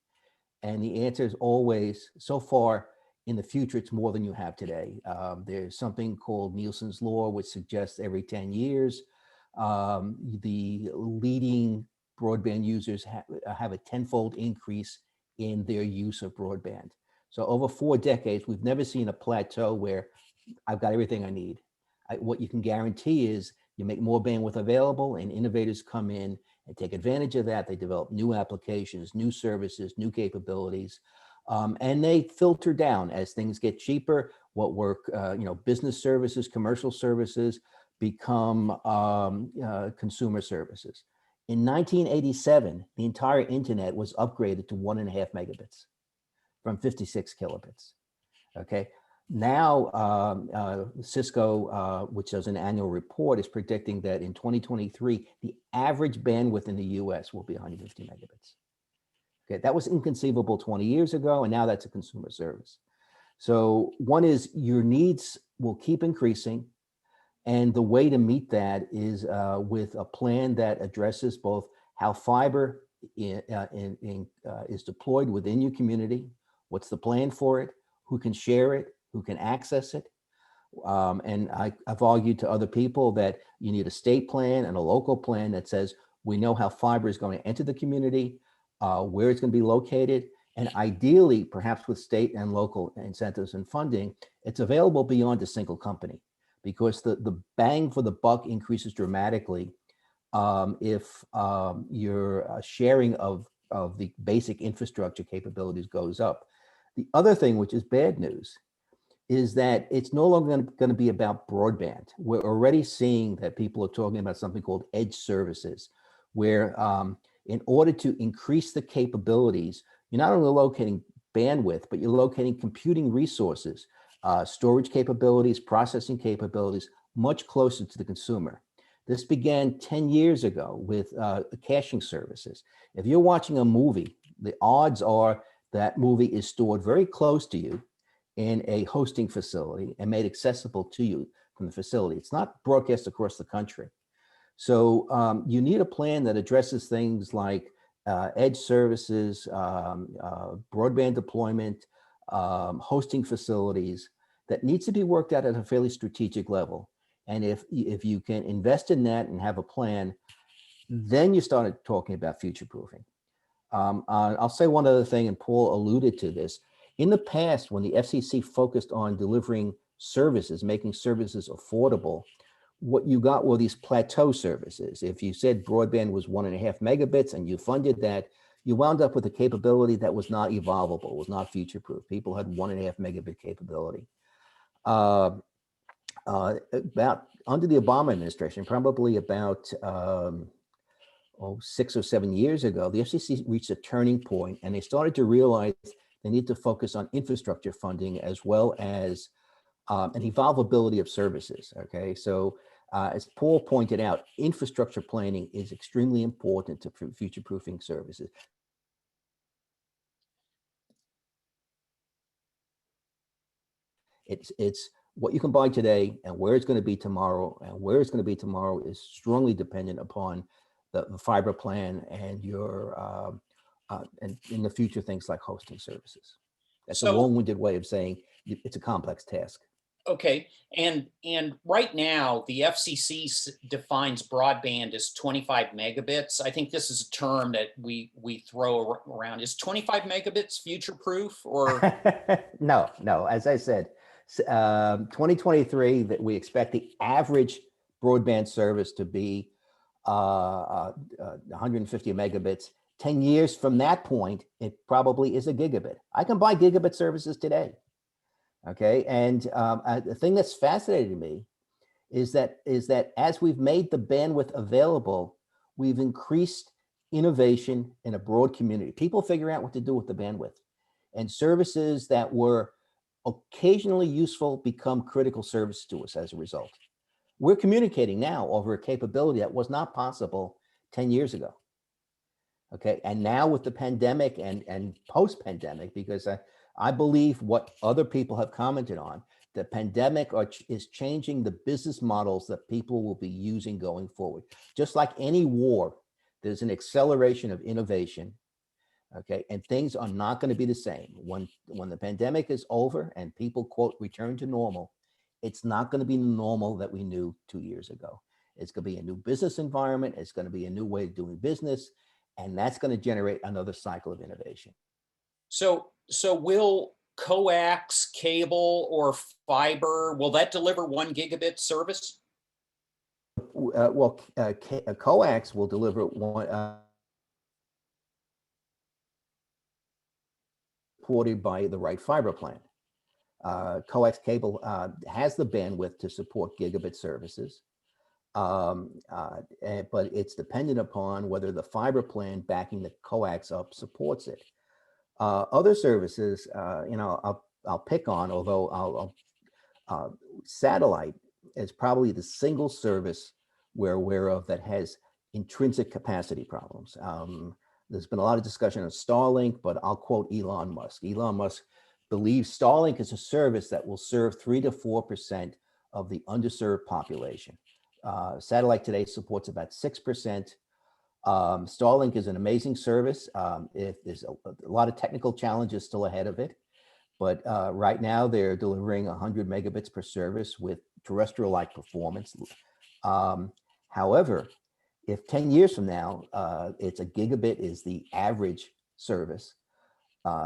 And the answer is always, so far in the future, it's more than you have today. There's something called Nielsen's law, which suggests every 10 years, the leading broadband users have a 10-fold increase in their use of broadband. So over 4 decades, we've never seen a plateau where I've got everything I need. What you can guarantee is you make more bandwidth available, and innovators come in and take advantage of that. They develop new applications, new services, new capabilities, and they filter down as things get cheaper. What were business services, commercial services become consumer services. In 1987, the entire internet was upgraded to 1.5 megabits from 56 kilobits. Okay. Now, Cisco, which does an annual report, is predicting that in 2023, the average bandwidth in the US will be 150 megabits. Okay, that was inconceivable 20 years ago, and now that's a consumer service. So one is, your needs will keep increasing, and the way to meet that is with a plan that addresses both how fiber is deployed within your community, what's the plan for it, who can share it, who can access it. And I've argued to other people that you need a state plan and a local plan that says, we know how fiber is going to enter the community, where it's going to be located, and ideally, perhaps with state and local incentives and funding, it's available beyond a single company, because the bang for the buck increases dramatically if your sharing of the basic infrastructure capabilities goes up. The other thing, which is bad news, is that it's no longer going to be about broadband. We're already seeing that people are talking about something called edge services, where in order to increase the capabilities, you're not only locating bandwidth, but you're locating computing resources, storage capabilities, processing capabilities, much closer to the consumer. This began 10 years ago with caching services. If you're watching a movie, the odds are that movie is stored very close to you in a hosting facility and made accessible to you from the facility. It's not broadcast across the country. So you need a plan that addresses things like edge services, broadband deployment, hosting facilities that needs to be worked out at a fairly strategic level. And if you can invest in that and have a plan, then you started talking about future proofing. I'll say one other thing, and Paul alluded to this. In the past, when the FCC focused on delivering services, making services affordable, what you got were these plateau services. If you said broadband was 1.5 megabits and you funded that, you wound up with a capability that was not evolvable, was not future-proof. People had 1.5 megabit capability. About under the Obama administration, probably about 6 or 7 years ago, the FCC reached a turning point and they started to realize they need to focus on infrastructure funding as well as an evolvability of services. Okay, so as Paul pointed out, infrastructure planning is extremely important to future-proofing services. It's what you can buy today and where it's going to be tomorrow, and where it's going to be tomorrow is strongly dependent upon the fiber plan and your and in the future things like hosting services. That's a long-winded way of saying it's a complex task. Okay, and right now the FCC defines broadband as 25 megabits. I think this is a term that we throw around. Is 25 megabits future-proof or? No. As I said, 2023 that we expect the average broadband service to be 150 megabits. 10 years from that point, it probably is a gigabit. I can buy gigabit services today. Okay, and the thing that's fascinating me is that as we've made the bandwidth available, we've increased innovation in a broad community. People figure out what to do with the bandwidth, and services that were occasionally useful become critical service to us as a result. We're communicating now over a capability that was not possible 10 years ago. Okay, and now with the pandemic and post-pandemic, because I believe what other people have commented on, the pandemic is changing the business models that people will be using going forward. Just like any war, there's an acceleration of innovation, okay? And things are not going to be the same. When the pandemic is over and people, quote, return to normal, it's not going to be the normal that we knew 2 years ago. It's going to be a new business environment. It's going to be a new way of doing business. And that's going to generate another cycle of innovation. So will coax, cable, or fiber, will that deliver 1 gigabit service? Coax will deliver one supported by the right fiber plan. Coax cable has the bandwidth to support gigabit services, but it's dependent upon whether the fiber plan backing the coax up supports it. Other services, I'll pick on, although satellite is probably the single service we're aware of that has intrinsic capacity problems. There's been a lot of discussion on Starlink, but I'll quote Elon Musk. Elon Musk believes Starlink is a service that will serve 3 to 4% of the underserved population. Satellite today supports about 6%. Starlink is an amazing service. There's a lot of technical challenges still ahead of it, but right now they're delivering 100 megabits per service with terrestrial-like performance. However, if 10 years from now, it's a gigabit is the average service,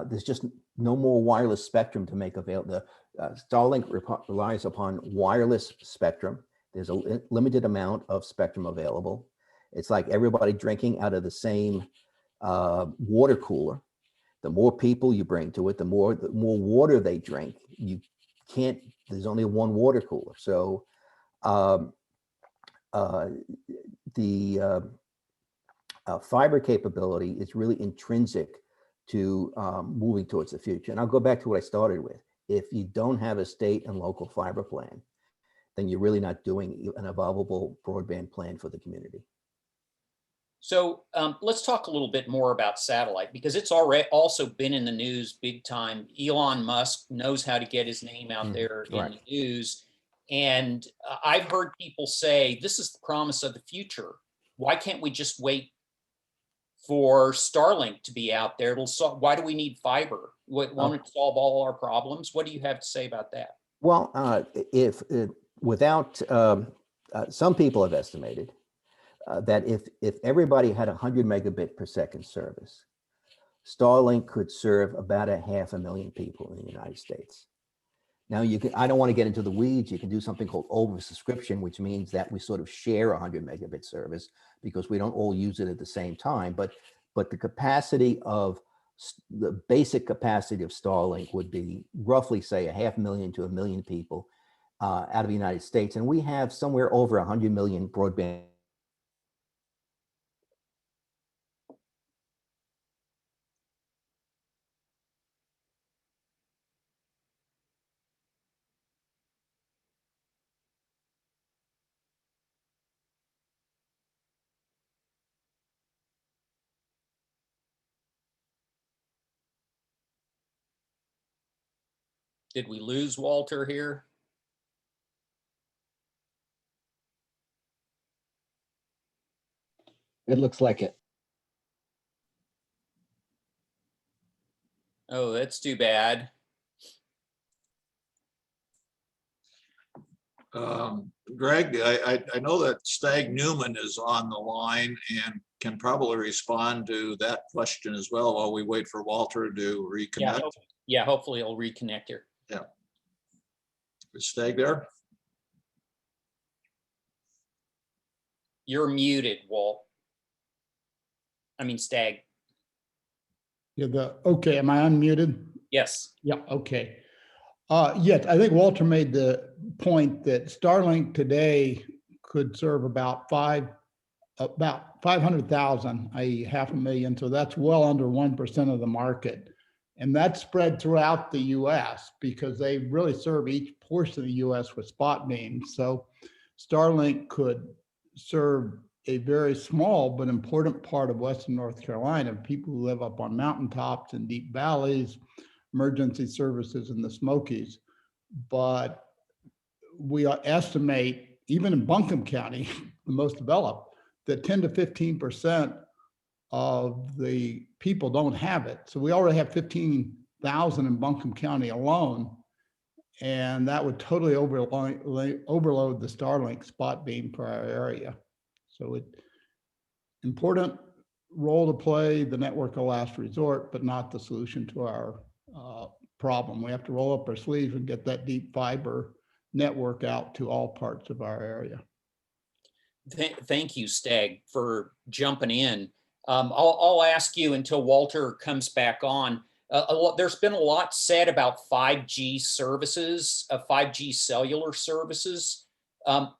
there's just no more wireless spectrum to make available. Starlink relies upon wireless spectrum. There's a limited amount of spectrum available. It's like everybody drinking out of the same water cooler. The more people you bring to it, the more water they drink. You can't, there's only one water cooler. So fiber capability is really intrinsic to moving towards the future. And I'll go back to what I started with. If you don't have a state and local fiber plan, then you're really not doing an evolvable broadband plan for the community. So let's talk a little bit more about satellite, because it's already also been in the news big time. Elon Musk knows how to get his name out there in the news. And I've heard people say, this is the promise of the future. Why can't we just wait for Starlink to be out there? Why do we need fiber? Won't it solve all our problems? What do you have to say about that? Well, some people have estimated that if everybody had 100 megabit per second service, Starlink could serve about 500,000 people in the United States. Now I don't want to get into the weeds. You can do something called oversubscription, which means that we sort of share 100 megabit service because we don't all use it at the same time. But the capacity of the basic capacity of Starlink would be roughly, say, 500,000 to 1 million people out of the United States. And we have somewhere over 100 million broadband. Did we lose Walter here? It looks like it. Oh, that's too bad. Greg, I know that Stag Newman is on the line and can probably respond to that question as well while we wait for Walter to reconnect. Yeah, hopefully he'll reconnect here. Yeah. Is Stag there? You're muted, Walt. I mean, Stag. Yeah, okay, am I unmuted? Yes. Yeah, okay. Yes, I think Walter made the point that Starlink today could serve about 500,000, i.e. 500,000. So that's well under 1% of the market. And that's spread throughout the US because they really serve each portion of the US with spot beams. So Starlink could serve a very small but important part of Western North Carolina, people who live up on mountaintops and deep valleys, emergency services in the Smokies. But we estimate, even in Buncombe County, the most developed, that 10 to 15% of the people don't have it. So we already have 15,000 in Buncombe County alone, and that would totally overload the Starlink spot beam for our area. So important role to play, the network of last resort, but not the solution to our problem. We have to roll up our sleeves and get that deep fiber network out to all parts of our area. Thank you, Stag, for jumping in. I'll ask you until Walter comes back on. There's been a lot said about 5G services, 5G cellular services.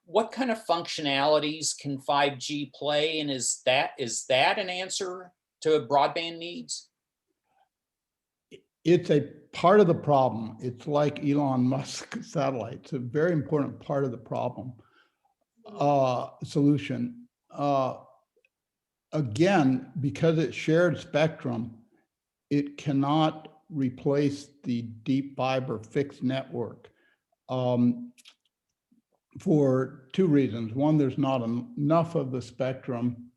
What kind of functionalities can 5G play, and is that an answer to broadband needs? It's a part of the problem. It's like Elon Musk satellites, a very important part of the problem solution. Again, because it's shared spectrum, it cannot replace the deep fiber fixed network for two reasons. One, there's not enough of the spectrum.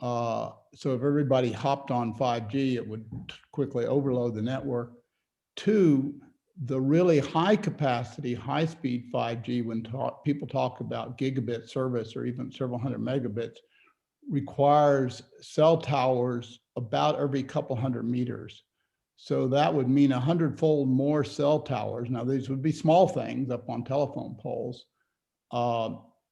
So if everybody hopped on 5G, it would quickly overload the network. Two, the really high capacity, high speed 5G, when people talk about gigabit service or even several hundred megabits, requires cell towers about every couple hundred meters. So that would mean 100-fold more cell towers. Now, these would be small things up on telephone poles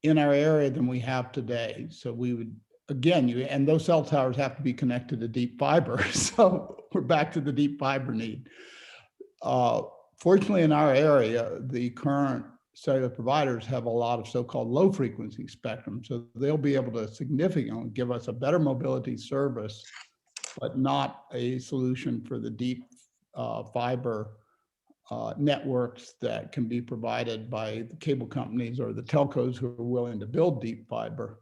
in our area than we have today. So we would, again, and those cell towers have to be connected to deep fiber. So we're back to the deep fiber need. Fortunately, in our area, the current cellular providers have a lot of so-called low frequency spectrum. So they'll be able to significantly give us a better mobility service, but not a solution for the deep fiber networks that can be provided by the cable companies or the telcos who are willing to build deep fiber.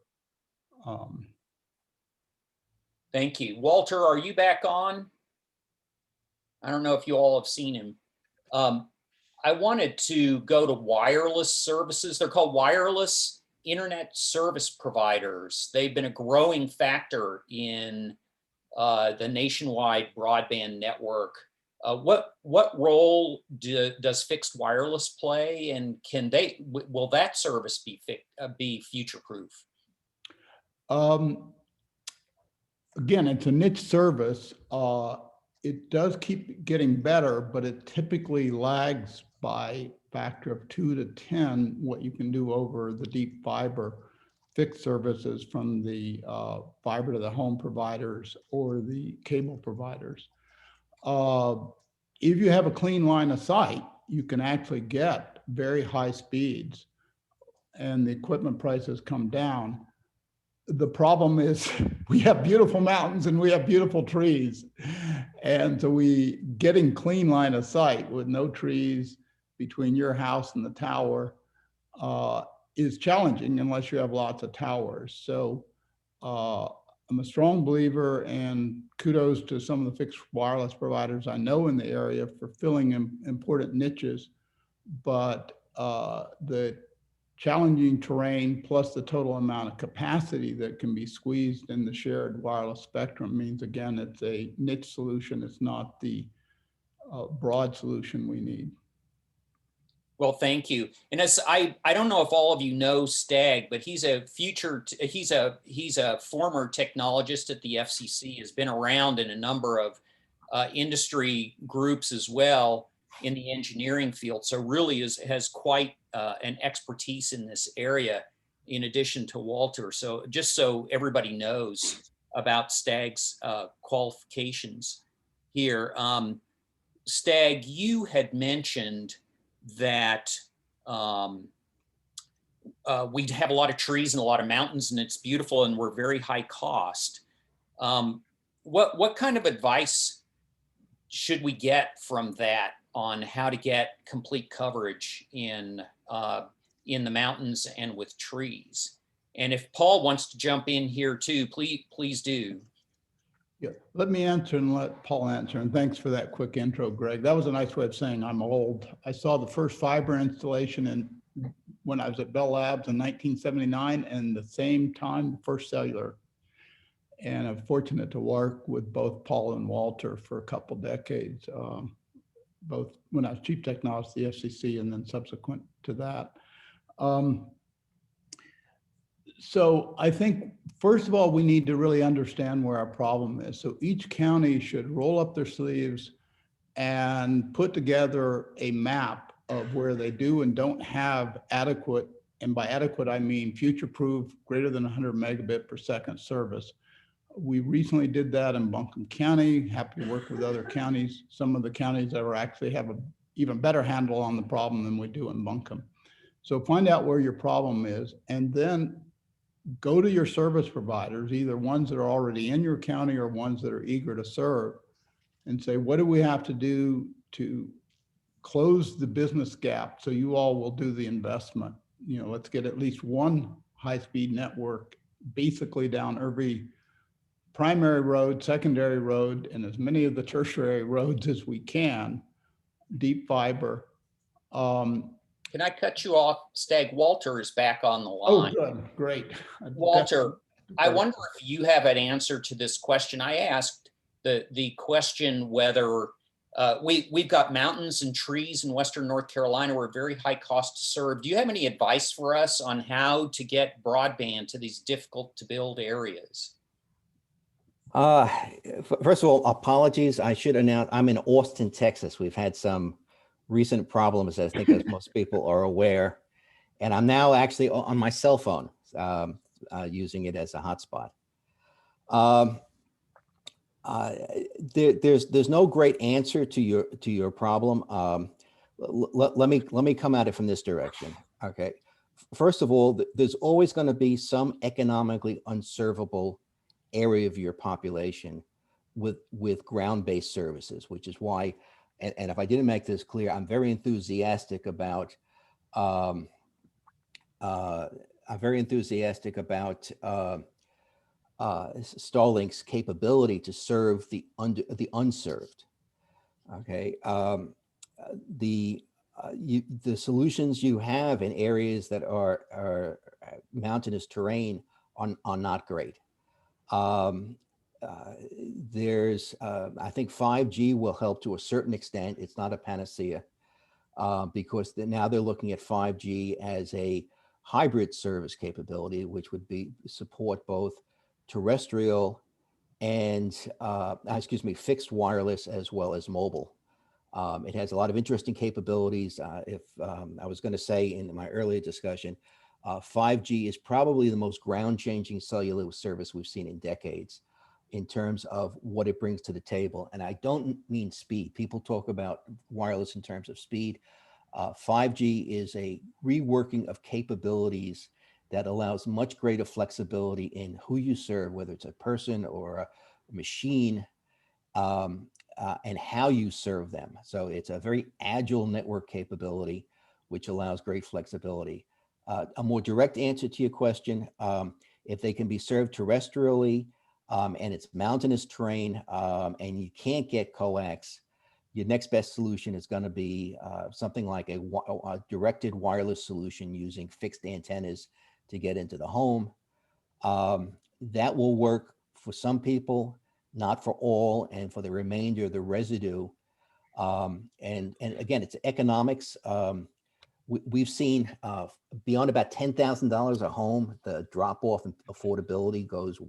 Thank you. Walter, are you back on? I don't know if you all have seen him. I wanted to go to wireless services. They're called wireless internet service providers. They've been a growing factor in the nationwide broadband network. What role does fixed wireless play, and will that service be future-proof? Again, it's a niche service. It does keep getting better, but it typically lags by factor of 2 to 10 what you can do over the deep fiber fixed services from the fiber to the home providers or the cable providers. If you have a clean line of sight, you can actually get very high speeds and the equipment prices come down. The problem is we have beautiful mountains and we have beautiful trees. And so getting clean line of sight with no trees between your house and the tower is challenging unless you have lots of towers. So I'm a strong believer, and kudos to some of the fixed wireless providers I know in the area for filling important niches, but the challenging terrain plus the total amount of capacity that can be squeezed in the shared wireless spectrum means, again, it's a niche solution. It's not the broad solution we need. Well, thank you. And as I don't know if all of you know Stagg, but he's a former technologist at the FCC, has been around in a number of industry groups as well in the engineering field. So really has quite an expertise in this area in addition to Walter. So just so everybody knows about Stagg's qualifications here. Stagg, you had mentioned that we have a lot of trees and a lot of mountains, and it's beautiful, and we're very high cost. What kind of advice should we get from that on how to get complete coverage in the mountains and with trees? And if Paul wants to jump in here too, please do. Yeah, let me answer and let Paul answer. And thanks for that quick intro, Greg. That was a nice way of saying I'm old. I saw the first fiber installation when I was at Bell Labs in 1979, and the same time, the first cellular. And I'm fortunate to work with both Paul and Walter for a couple decades, both when I was chief technologist at the FCC and then subsequent to that. So I think, first of all, we need to really understand where our problem is. So each county should roll up their sleeves and put together a map of where they do and don't have adequate, and by adequate, I mean future-proof, greater than 100 megabit per second service. We recently did that in Buncombe County, happy to work with other counties, some of the counties that actually have an even better handle on the problem than we do in Buncombe. So find out where your problem is, and then go to your service providers, either ones that are already in your county or ones that are eager to serve, and say, what do we have to do to close the business gap so you all will do the investment? You know, let's get at least one high-speed network basically down every primary road, secondary road, and as many of the tertiary roads as we can, deep fiber. Can I cut you off, Stagg? Walter is back on the line. Oh, good, great. Walter, I wonder if you have an answer to this question. I asked the question whether we've got mountains and trees in Western North Carolina. We're very high cost to serve. Do you have any advice for us on how to get broadband to these difficult to build areas? First of all, apologies. I should announce I'm in Austin, Texas. We've had some recent problems, I think, as most people are aware. And I'm now actually on my cell phone, using it as a hotspot. There's no great answer to your problem. let me come at it from this direction. Okay. First of all, there's always going to be some economically unservable area of your population with ground-based services, which is why, and if I didn't make this clear, I'm very enthusiastic about Starlink's capability to serve the unserved. Okay, the solutions you have in areas that are mountainous terrain are not great. There's, I think 5G will help to a certain extent. It's not a panacea because now they're looking at 5G as a hybrid service capability, which would support both terrestrial and, fixed wireless as well as mobile. It has a lot of interesting capabilities. If I was going to say in my earlier discussion, 5G is probably the most ground-changing cellular service we've seen in decades in terms of what it brings to the table. And I don't mean speed. People talk about wireless in terms of speed. 5G is a reworking of capabilities that allows much greater flexibility in who you serve, whether it's a person or a machine, and how you serve them. So it's a very agile network capability, which allows great flexibility. A more direct answer to your question, if they can be served terrestrially and it's mountainous terrain and you can't get coax, your next best solution is going to be something like a directed wireless solution using fixed antennas to get into the home. That will work for some people, not for all, and for the remainder, the residue. And again, it's economics. We've seen beyond about $10,000 a home, the drop off in affordability goes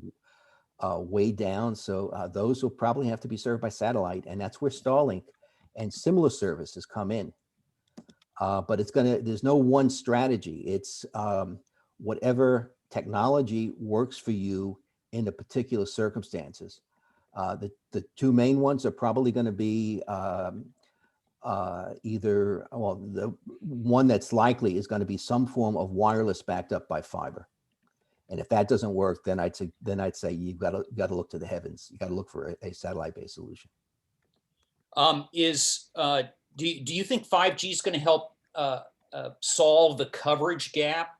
way down. So those will probably have to be served by satellite, and that's where Starlink and similar services come in. But there's no one strategy. It's whatever technology works for you in the particular circumstances. The two main ones are probably going to be the one that's likely is going to be some form of wireless backed up by fiber. And if that doesn't work, then I'd say you've got to look to the heavens. You got to look for a satellite-based solution. Do you think 5G is going to help solve the coverage gap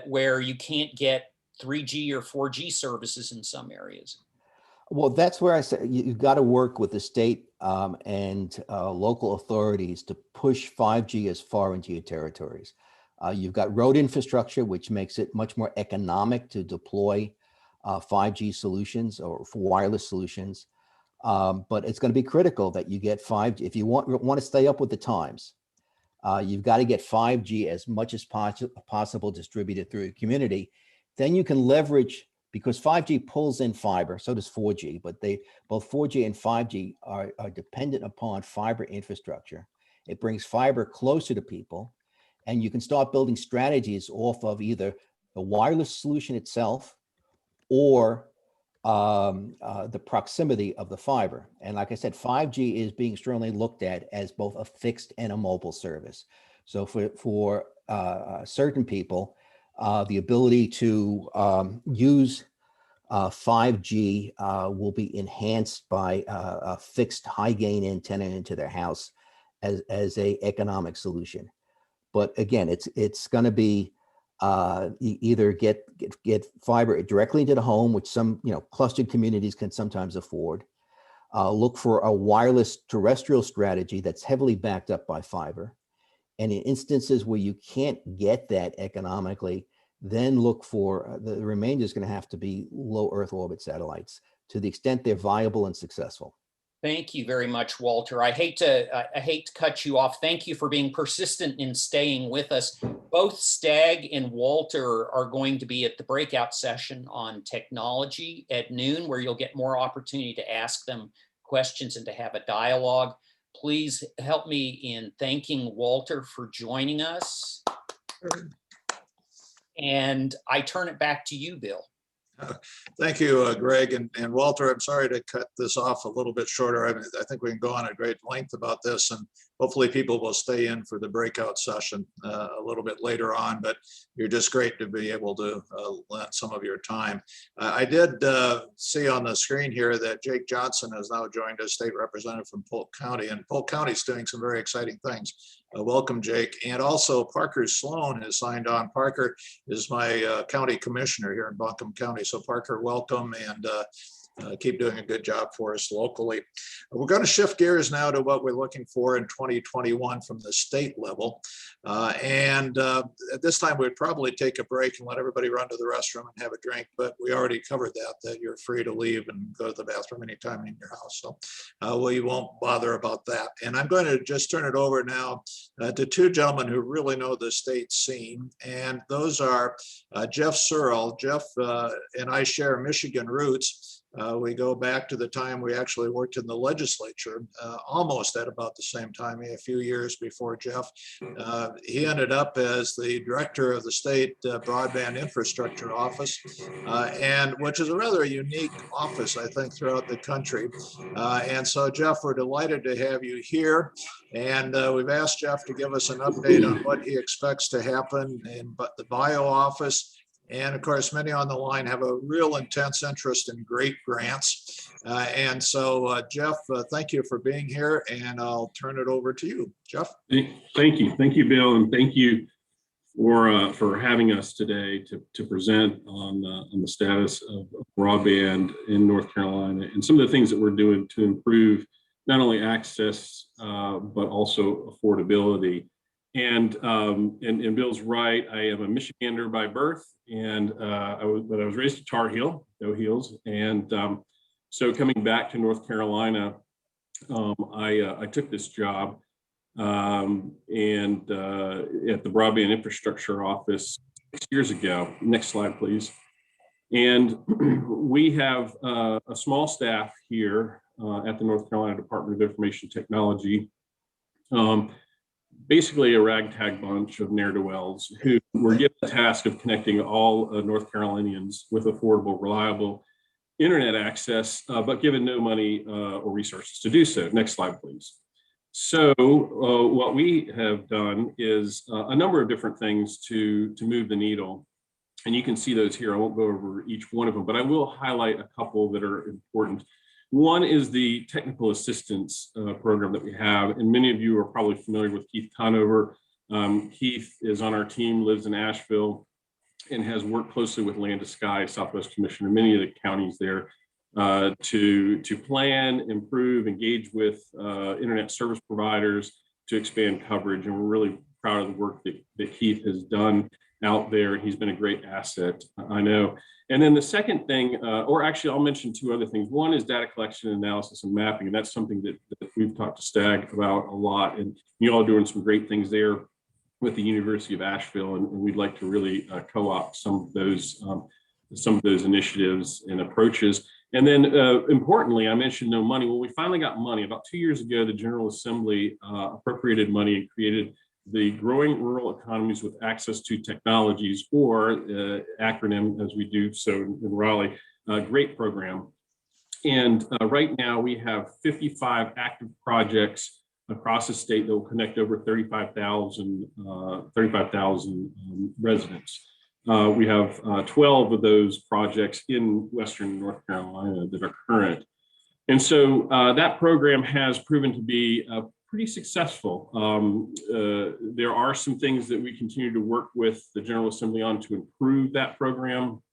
where you can't get 3G or 4G services in some areas? Well, that's where I say you've got to work with the state and local authorities to push 5G as far into your territories. You've got road infrastructure, which makes it much more economic to deploy 5G solutions or wireless solutions. But it's going to be critical that you get 5G. If you want to stay up with the times, you've got to get 5G as much as possible distributed through the community. Then you can leverage, because 5G pulls in fiber, so does 4G, but both 4G and 5G are dependent upon fiber infrastructure. It brings fiber closer to people, and you can start building strategies off of either the wireless solution itself or the proximity of the fiber. And like I said, 5G is being strongly looked at as both a fixed and a mobile service. So for certain people, the ability to use 5G will be enhanced by a fixed high gain antenna into their house as a economic solution. But again, it's going to be either get fiber directly into the home, which some clustered communities can sometimes afford. Look for a wireless terrestrial strategy that's heavily backed up by fiber. And in instances where you can't get that economically, then look for the remainder is going to have to be low Earth orbit satellites to the extent they're viable and successful. Thank you very much, Walter. I hate to cut you off. Thank you for being persistent in staying with us. Both Stag and Walter are going to be at the breakout session on technology at noon, where you'll get more opportunity to ask them questions and to have a dialogue. Please help me in thanking Walter for joining us. And I turn it back to you, Bill. Thank you, Greg. And Walter, I'm sorry to cut this off a little bit shorter. I think we can go on at great length about this. And hopefully people will stay in for the breakout session a little bit later on, but you're just great to be able to lend some of your time. I did see on the screen here that Jake Johnson has now joined us, state representative from Polk County, and Polk County is doing some very exciting things. Welcome, Jake. And also Parker Sloan has signed on. Parker is my county commissioner here in Buncombe County. So Parker, welcome, and keep doing a good job for us locally. We're going to shift gears now to what we're looking for in 2021 from the state level. At this time, we'd probably take a break and let everybody run to the restroom and have a drink, but we already covered that you're free to leave and go to the bathroom anytime in your house. So we won't bother about that. And I'm going to just turn it over now to two gentlemen who really know the state scene. And those are Jeff Sural. Jeff and I share Michigan roots. We go back to the time we actually worked in the legislature, almost at about the same time, a few years before Jeff. He ended up as the director of the state broadband infrastructure office, and which is a rather unique office, I think, throughout the country. And so, Jeff, we're delighted to have you here. And we've asked Jeff to give us an update on what he expects to happen in the bio office. And of course, many on the line have a real intense interest in great grants. And so, Jeff, thank you for being here, and I'll turn it over to you, Jeff. Thank you. Thank you, Bill. And thank you for having us today to present on the status of broadband in North Carolina and some of the things that we're doing to improve not only access, but also affordability. And Bill's right. I am a Michigander by birth, and I was raised at Tar Heel, Go Heels, and so coming back to North Carolina, I took this job and at the Broadband Infrastructure Office 6 years ago. Next slide, please. And we have a small staff here at the North Carolina Department of Information Technology. Basically a ragtag bunch of ne'er-do-wells who were given the task of connecting all North Carolinians with affordable, reliable internet access, but given no money or resources to do so. Next slide, please. So what we have done is a number of different things to move the needle. And you can see those here. I won't go over each one of them, but I will highlight a couple that are important. One is the technical assistance program that we have, and many of you are probably familiar with Keith Conover. Keith is on our team, lives in Asheville, and has worked closely with Land to Sky, Southwest Commission, and many of the counties there to plan, improve, engage with internet service providers to expand coverage. And we're really proud of the work that Keith has done out there. He's been a great asset, I know. And then the second thing, or actually I'll mention two other things. One is data collection, analysis, and mapping. And that's something that we've talked to STAG about a lot. And you all are doing some great things there with the University of Asheville. And we'd like to really co-opt some of those initiatives and approaches. And then importantly, I mentioned no money. Well, we finally got money. About 2 years ago, the General Assembly appropriated money and created the Growing Rural Economies with Access to Technologies, or acronym as we do so in Raleigh, great program. And right now we have 55 active projects across the state that will connect over 35,000 residents. We have 12 of those projects in Western North Carolina that are current. And so that program has proven to be pretty successful. There are some things that we continue to work with the General Assembly on to improve that program.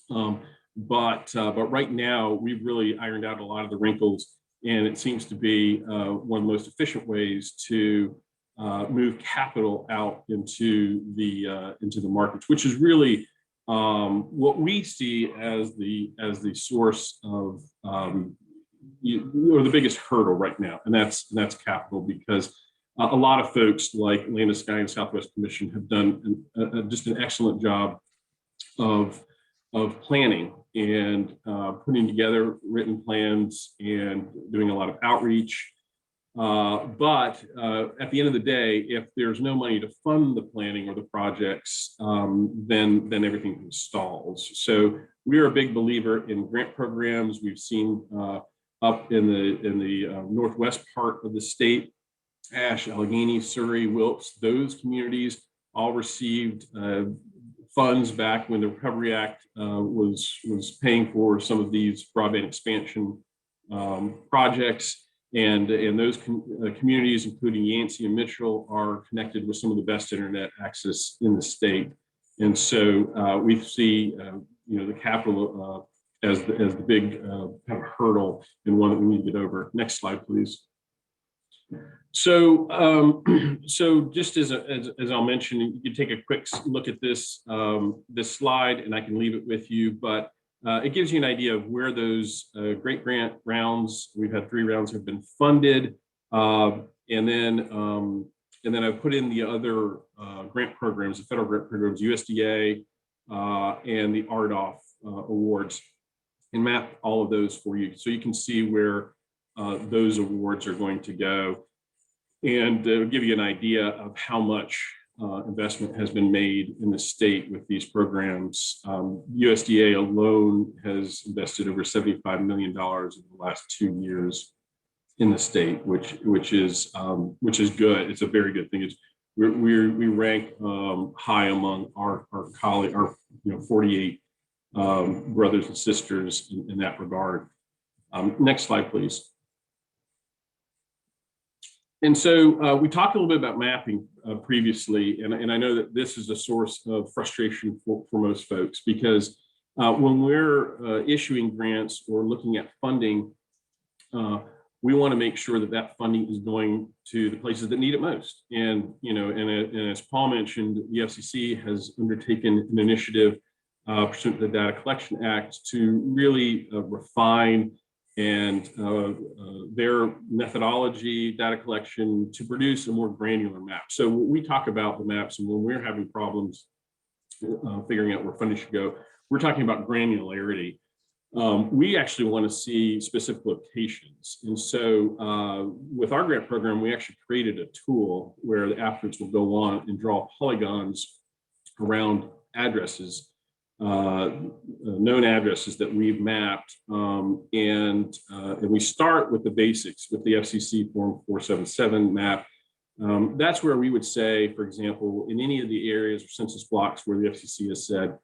But right now, we've really ironed out a lot of the wrinkles, and it seems to be one of the most efficient ways to move capital out into the markets, which is really what we see as the source of or the biggest hurdle right now, and that's capital, because a lot of folks like Land to Sky and Southwest Commission have done just an excellent job of planning and putting together written plans and doing a lot of outreach. But at the end of the day, if there's no money to fund the planning or the projects, then everything stalls. So we are a big believer in grant programs. We've seen up in the northwest part of the state, Ash, Allegheny, Surrey, Wilkes, those communities all received funds back when the Recovery Act was paying for some of these broadband expansion projects. And those communities, including Yancey and Mitchell, are connected with some of the best internet access in the state. And so we see, the capital as the big kind of hurdle and one that we need to get over. Next slide, please. So, just as I'll mention, you can take a quick look at this slide, and I can leave it with you. But it gives you an idea of where those great grant rounds. We've had 3 rounds have been funded, and then I've put in the other grant programs, the federal grant programs, USDA, and the RDOF awards, and map all of those for you, so you can see where those awards are going to go. And it'll give you an idea of how much investment has been made in the state with these programs. USDA alone has invested over $75 million in the last 2 years in the state, which is good. It's a very good thing. We rank high among our colleagues, our 48 brothers and sisters in that regard. Next slide, please. And so we talked a little bit about mapping previously, and I know that this is a source of frustration for most folks, because when we're issuing grants or looking at funding, we want to make sure that that funding is going to the places that need it most. And and as Paul mentioned, the FCC has undertaken an initiative pursuant to the Data Collection Act to really refine and their methodology, data collection, to produce a more granular map. So when we talk about the maps, and when we're having problems figuring out where funding should go, we're talking about granularity. We actually want to see specific locations. And so with our grant program, we actually created a tool where the applicants will go on and draw polygons around addresses, known addresses that we've mapped, and we start with the basics with the FCC Form 477 map. That's where we would say, for example, in any of the areas or census blocks where the FCC has said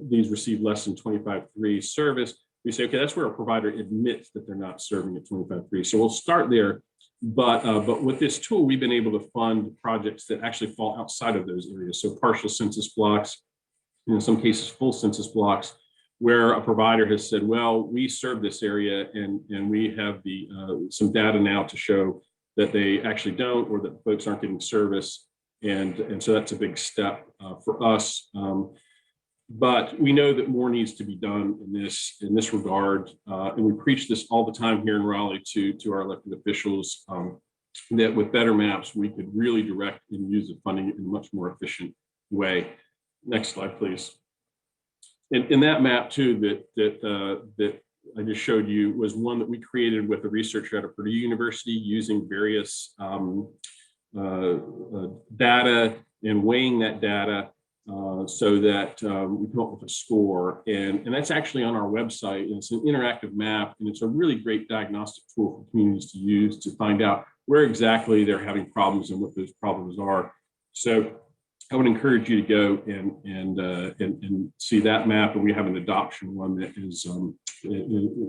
these receive less than 25.3 service, we say, okay, that's where a provider admits that they're not serving at 25.3. So we'll start there. But with this tool, we've been able to fund projects that actually fall outside of those areas. So partial census blocks, in some cases, full census blocks, where a provider has said, well, we serve this area, and we have some data now to show that they actually don't, or that folks aren't getting service. And so that's a big step for us. But we know that more needs to be done in this regard. And we preach this all the time here in Raleigh to our elected officials, that with better maps, we could really direct and use the funding in a much more efficient way. Next slide, please. In that map too, that I just showed you, was one that we created with a researcher at Purdue University using various data and weighing that data so that we come up with a score. And that's actually on our website. And it's an interactive map, and it's a really great diagnostic tool for communities to use to find out where exactly they're having problems and what those problems are. So I would encourage you to go and see that map, and we have an adoption one that is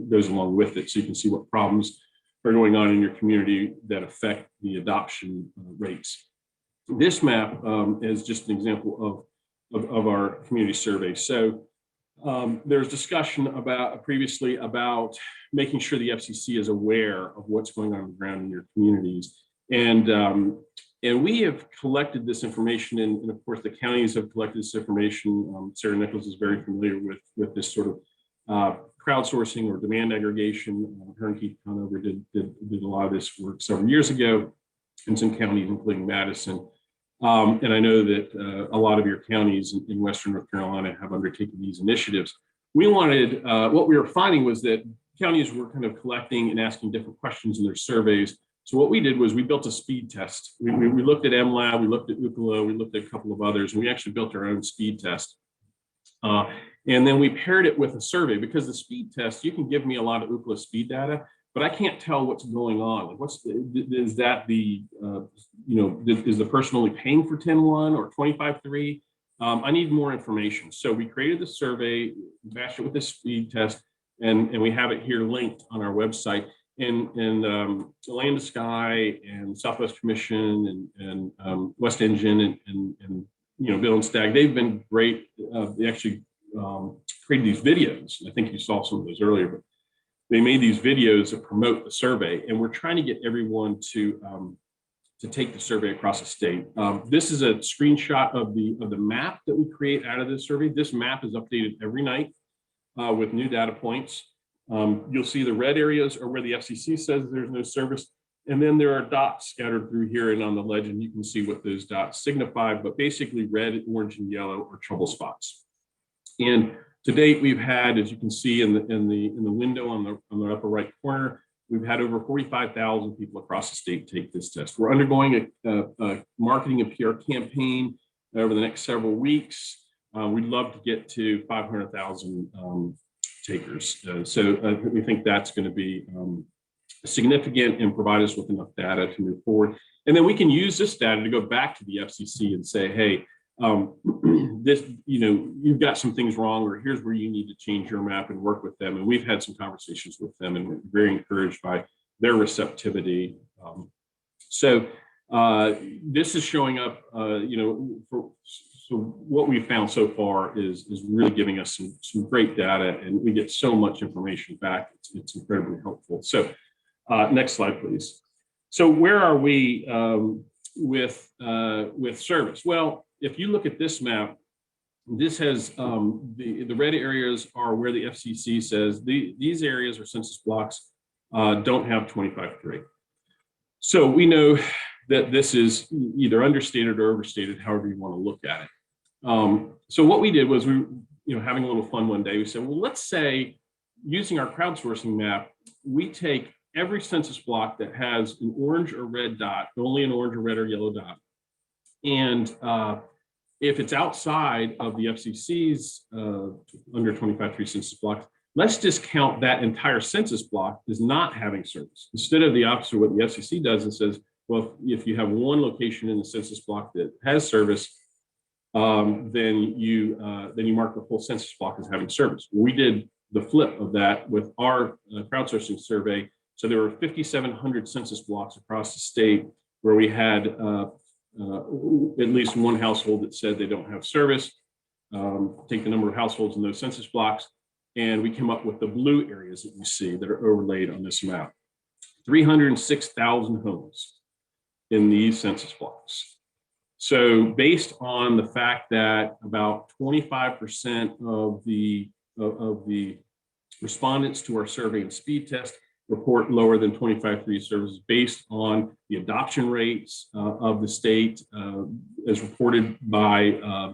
goes along with it, so you can see what problems are going on in your community that affect the adoption rates. This map is just an example of our community survey. So there's discussion previously about making sure the FCC is aware of what's going on the ground in your communities, and we have collected this information, and of course the counties have collected this information. Sarah Nichols is very familiar with this sort of crowdsourcing or demand aggregation. Her and Keith Conover did a lot of this work several years ago in some counties, including Madison. And I know that a lot of your counties in Western North Carolina have undertaken these initiatives. We wanted, what we were finding was that counties were kind of collecting and asking different questions in their surveys. So what we did was we built a speed test. We looked at MLab, we looked at Ookla, we looked at a couple of others, and we actually built our own speed test. And then we paired it with a survey, because the speed test, you can give me a lot of Ookla speed data, but I can't tell what's going on. Like is that the, is the person only paying for 10.1 or 25.3? I need more information. So we created the survey, matched it with the speed test, and we have it here linked on our website. And Land to Sky and Southwest Commission and West Engine and Bill and Stagg, they've been great. They actually created these videos. I think you saw some of those earlier, but they made these videos that promote the survey, and we're trying to get everyone to take the survey across the state. This is a screenshot of the map that we create out of this survey. This map is updated every night with new data points. You'll see the red areas are where the FCC says there's no service. And then there are dots scattered through here, and on the legend, you can see what those dots signify, but basically red, orange, and yellow are trouble spots. And to date, we've had, as you can see in the window on the upper right corner, we've had over 45,000 people across the state take this test. We're undergoing a marketing and PR campaign over the next several weeks. We'd love to get to 500,000 takers. So we think that's going to be significant and provide us with enough data to move forward. And then we can use this data to go back to the FCC and say, hey, this, you've got some things wrong, or here's where you need to change your map, and work with them. And we've had some conversations with them, and we're very encouraged by their receptivity. So this is showing up, so what we've found so far is really giving us some great data, and we get so much information back. It's incredibly helpful. So next slide, please. So where are we with service? Well, if you look at this map, this has the red areas are where the FCC says these areas or census blocks don't have 25.3. So we know that this is either understated or overstated, however you want to look at it. So what we did was we, having a little fun one day, we said, well, let's say using our crowdsourcing map, we take every census block that has an orange or red dot, only an orange or red or yellow dot. And if it's outside of the FCC's under 25.3 census blocks, let's just count that entire census block as not having service. Instead of the opposite of what the FCC does and says, well, if you have one location in the census block that has service, then you mark the whole census block as having service. We did the flip of that with our crowdsourcing survey. So there were 5,700 census blocks across the state where we had at least one household that said they don't have service. Take the number of households in those census blocks, and we came up with the blue areas that you see that are overlaid on this map. 306,000 homes in these census blocks. So based on the fact that about 25% of the respondents to our survey and speed test report lower than 25.3 services, based on the adoption rates of the state as reported by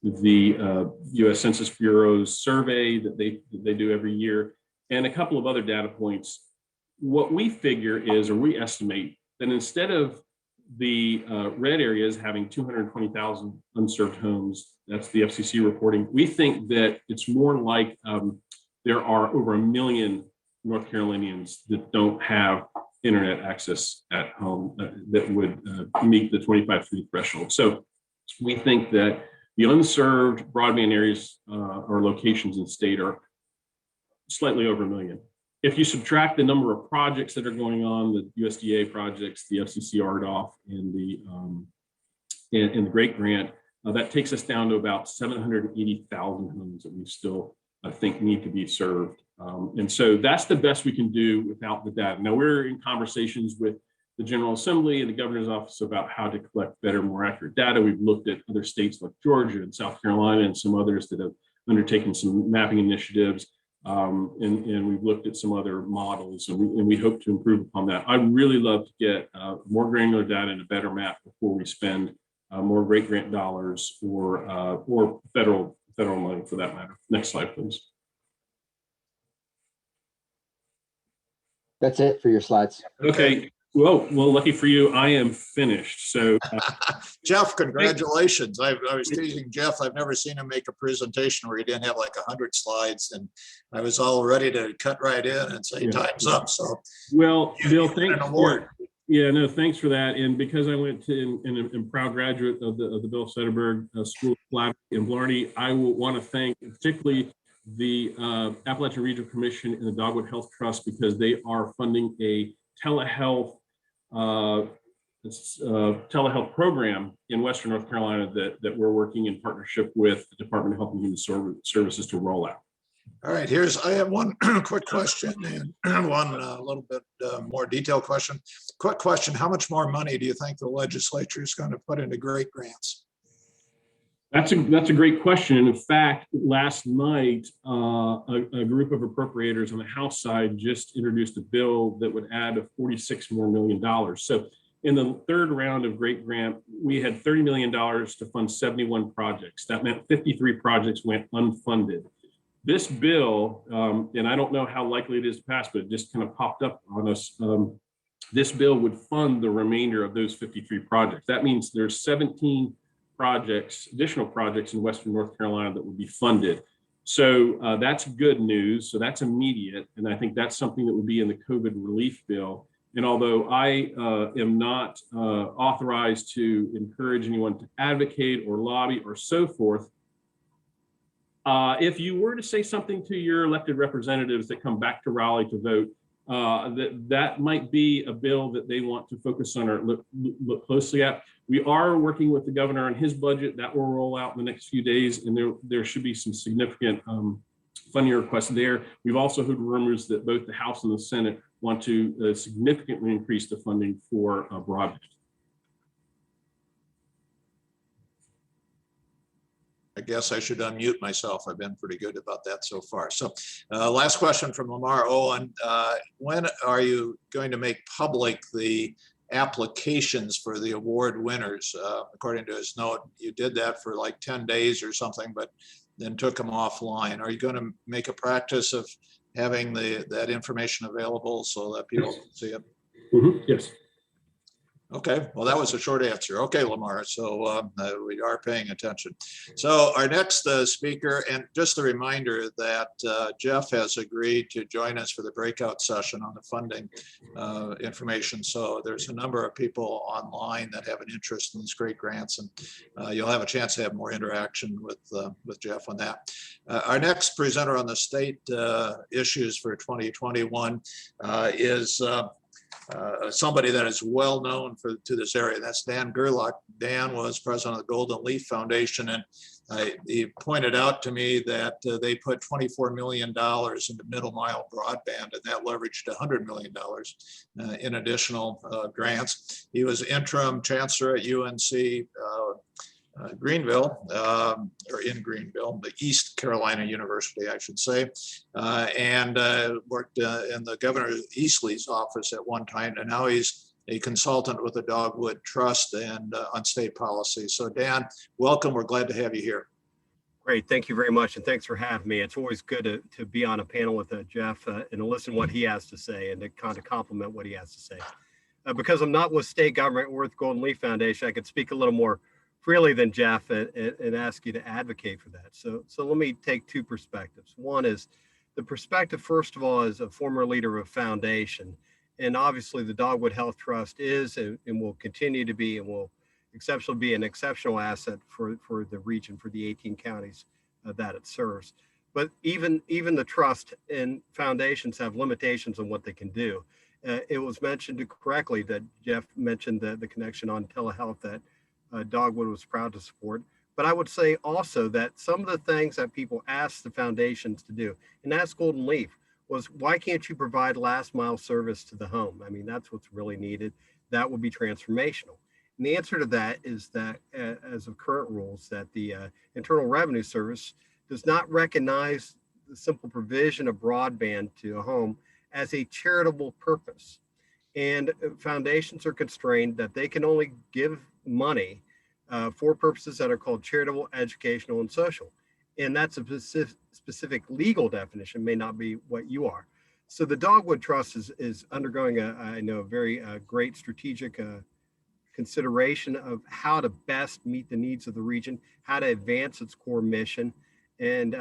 the U.S. Census Bureau's survey that they do every year, and a couple of other data points. What we figure is, or we estimate, that instead of the red areas having 220,000 unserved homes, that's the FCC reporting, we think that it's more like there are over 1 million North Carolinians that don't have internet access at home that would meet the 25.3 threshold. So we think that the unserved broadband areas or locations in the state are slightly over 1 million. If you subtract the number of projects that are going on, the USDA projects, the FCC RDOF, and the Great Grant, that takes us down to about 780,000 homes that we still think need to be served. And so that's the best we can do without the data. Now, we're in conversations with the General Assembly and the Governor's Office about how to collect better, more accurate data. We've looked at other states like Georgia and South Carolina and some others that have undertaken some mapping initiatives. And we've looked at some other models, and we hope to improve upon that. I'd really love to get more granular data and a better map before we spend more Great Grant dollars or federal money for that matter. Next slide, please. That's it for your slides. Okay, Well, lucky for you, I am finished. So, Jeff, congratulations. I was teasing Jeff. I've never seen him make a presentation where he didn't have like 100 slides, and I was all ready to cut right in and say time's up. So, well, Bill, an thanks. award. Yeah, no, thanks for that. And because I went to and proud graduate of the Bill Sederberg School of Collaborative in Blarney, I will want to thank particularly the Appalachian Regional Commission and the Dogwood Health Trust, because they are funding a telehealth program in Western North Carolina that we're working in partnership with the Department of Health and Human Services to roll out. All right, I have one quick question and one little bit more detailed question. Quick question, how much more money do you think the legislature is going to put into great grants? That's a great question. And in fact, last night, a group of appropriators on the House side just introduced a bill that would add $46 million more. So in the third round of Great Grant, we had $30 million to fund 71 projects. That meant 53 projects went unfunded. This bill, and I don't know how likely it is to pass, but it just kind of popped up on us. This bill would fund the remainder of those 53 projects. That means there's 17 additional projects in Western North Carolina that would be funded. So that's good news. So that's immediate. And I think that's something that would be in the COVID relief bill. And although I am not authorized to encourage anyone to advocate or lobby or so forth, if you were to say something to your elected representatives that come back to Raleigh to vote, that might be a bill that they want to focus on or look closely at. We are working with the governor on his budget that will roll out in the next few days, and there should be some significant funding requests there. We've also heard rumors that both the House and the Senate want to significantly increase the funding for broadband. I guess I should unmute myself. I've been pretty good about that so far. So last question from Lamar Owen. When are you going to make public the applications for the award winners? According to his note, you did that for like 10 days or something, but then took them offline. Are you going to make a practice of having that information available so that people can see it? Yes. Okay, well, that was a short answer. Okay, Lamar, so we are paying attention. So our next speaker, and just a reminder that Jeff has agreed to join us for the breakout session on the funding information. So there's a number of people online that have an interest in these great grants, and you'll have a chance to have more interaction with Jeff on that. Our next presenter on the state issues for 2021 is somebody that is well known to this area. That's Dan Gerlach. Dan was president of the Golden Leaf Foundation, and he pointed out to me that they put $24 million into middle mile broadband, and that leveraged $100 million in additional grants. He was interim chancellor at UNC Greenville, or in Greenville, the East Carolina University, I should say, and worked in the Governor Easley's office at one time, and now he's a consultant with the Dogwood Trust and on state policy. So Dan, welcome. We're glad to have you here. Great. Thank you very much. And thanks for having me. It's always good to be on a panel with Jeff and to listen to what he has to say and to kind of compliment what he has to say. Because I'm not with state government or with Golden Leaf Foundation, I could speak a little more freely than Jeff and ask you to advocate for that. So let me take two perspectives. One is the perspective, first of all, as a former leader of a foundation. And obviously the Dogwood Health Trust is and will continue to be and will exceptionally be an exceptional asset for the region, for the 18 counties that it serves. But even the trust and foundations have limitations on what they can do. It was mentioned correctly that Jeff mentioned the connection on telehealth that Dogwood was proud to support. But I would say also that some of the things that people ask the foundations to do, and ask Golden Leaf, was why can't you provide last mile service to the home? I mean, that's what's really needed. That would be transformational. And the answer to that is that as of current rules, that the Internal Revenue Service does not recognize the simple provision of broadband to a home as a charitable purpose. And foundations are constrained that they can only give money for purposes that are called charitable, educational, and social. And that's a specific legal definition, may not be what you are. So the Dogwood Trust is undergoing I know, a very great strategic consideration of how to best meet the needs of the region, how to advance its core mission. And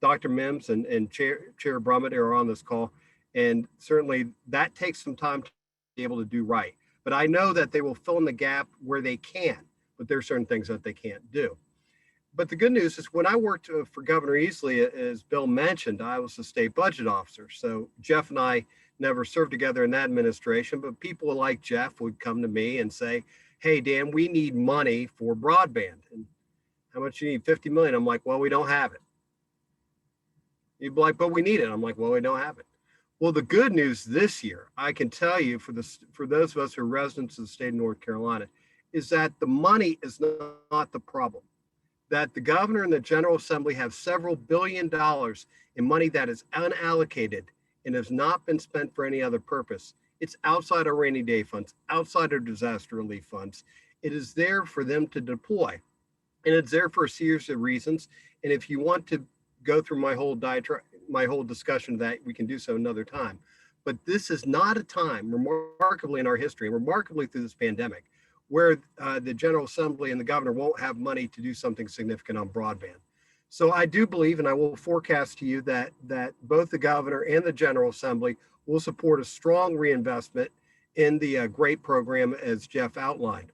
Dr. Mims and Chair Brummett are on this call. And certainly that takes some time to be able to do right. But I know that they will fill in the gap where they can, but there are certain things that they can't do. But the good news is when I worked for Governor Easley, as Bill mentioned, I was the state budget officer. So Jeff and I never served together in that administration, but people like Jeff would come to me and say, hey, Dan, we need money for broadband. And how much you need? 50 million. I'm like, well, we don't have it. You'd be like, but we need it. I'm like, well, we don't have it. Well, the good news this year, I can tell you for those of us who are residents of the state of North Carolina, is that the money is not the problem. That the governor and the General Assembly have several $billions in money that is unallocated and has not been spent for any other purpose. It's outside our rainy day funds, outside our disaster relief funds. It is there for them to deploy. And it's there for a series of reasons. And if you want to go through my whole discussion of that, we can do so another time. But this is not a time, remarkably in our history, and remarkably through this pandemic, where the General Assembly and the governor won't have money to do something significant on broadband. So I do believe, and I will forecast to you that both the governor and the General Assembly will support a strong reinvestment in the great program as Jeff outlined.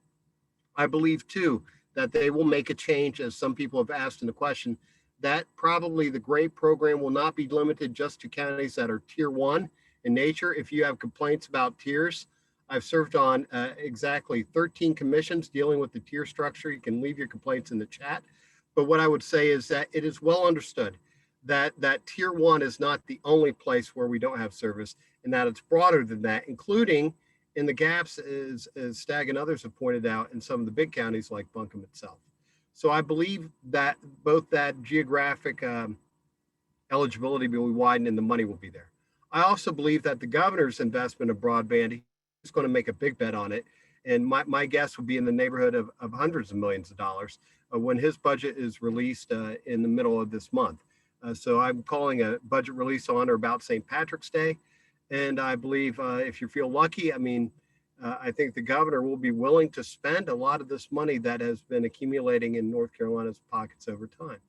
I believe too that they will make a change, as some people have asked in the question, that probably the great program will not be limited just to counties that are tier 1 in nature. If you have complaints about tiers, I've served on exactly 13 commissions dealing with the tier structure. You can leave your complaints in the chat. But what I would say is that it is well understood that tier 1 is not the only place where we don't have service, and that it's broader than that, including in the gaps, as Stagg and others have pointed out, in some of the big counties like Buncombe itself. So I believe that both that geographic eligibility will be widened and the money will be there. I also believe that the governor's investment of broadband is going to make a big bet on it. And my guess would be in the neighborhood of hundreds of millions of dollars when his budget is released in the middle of this month. So I'm calling a budget release on or about St. Patrick's Day. And I believe if you feel lucky, I think the governor will be willing to spend a lot of this money that has been accumulating in North Carolina's pockets over time.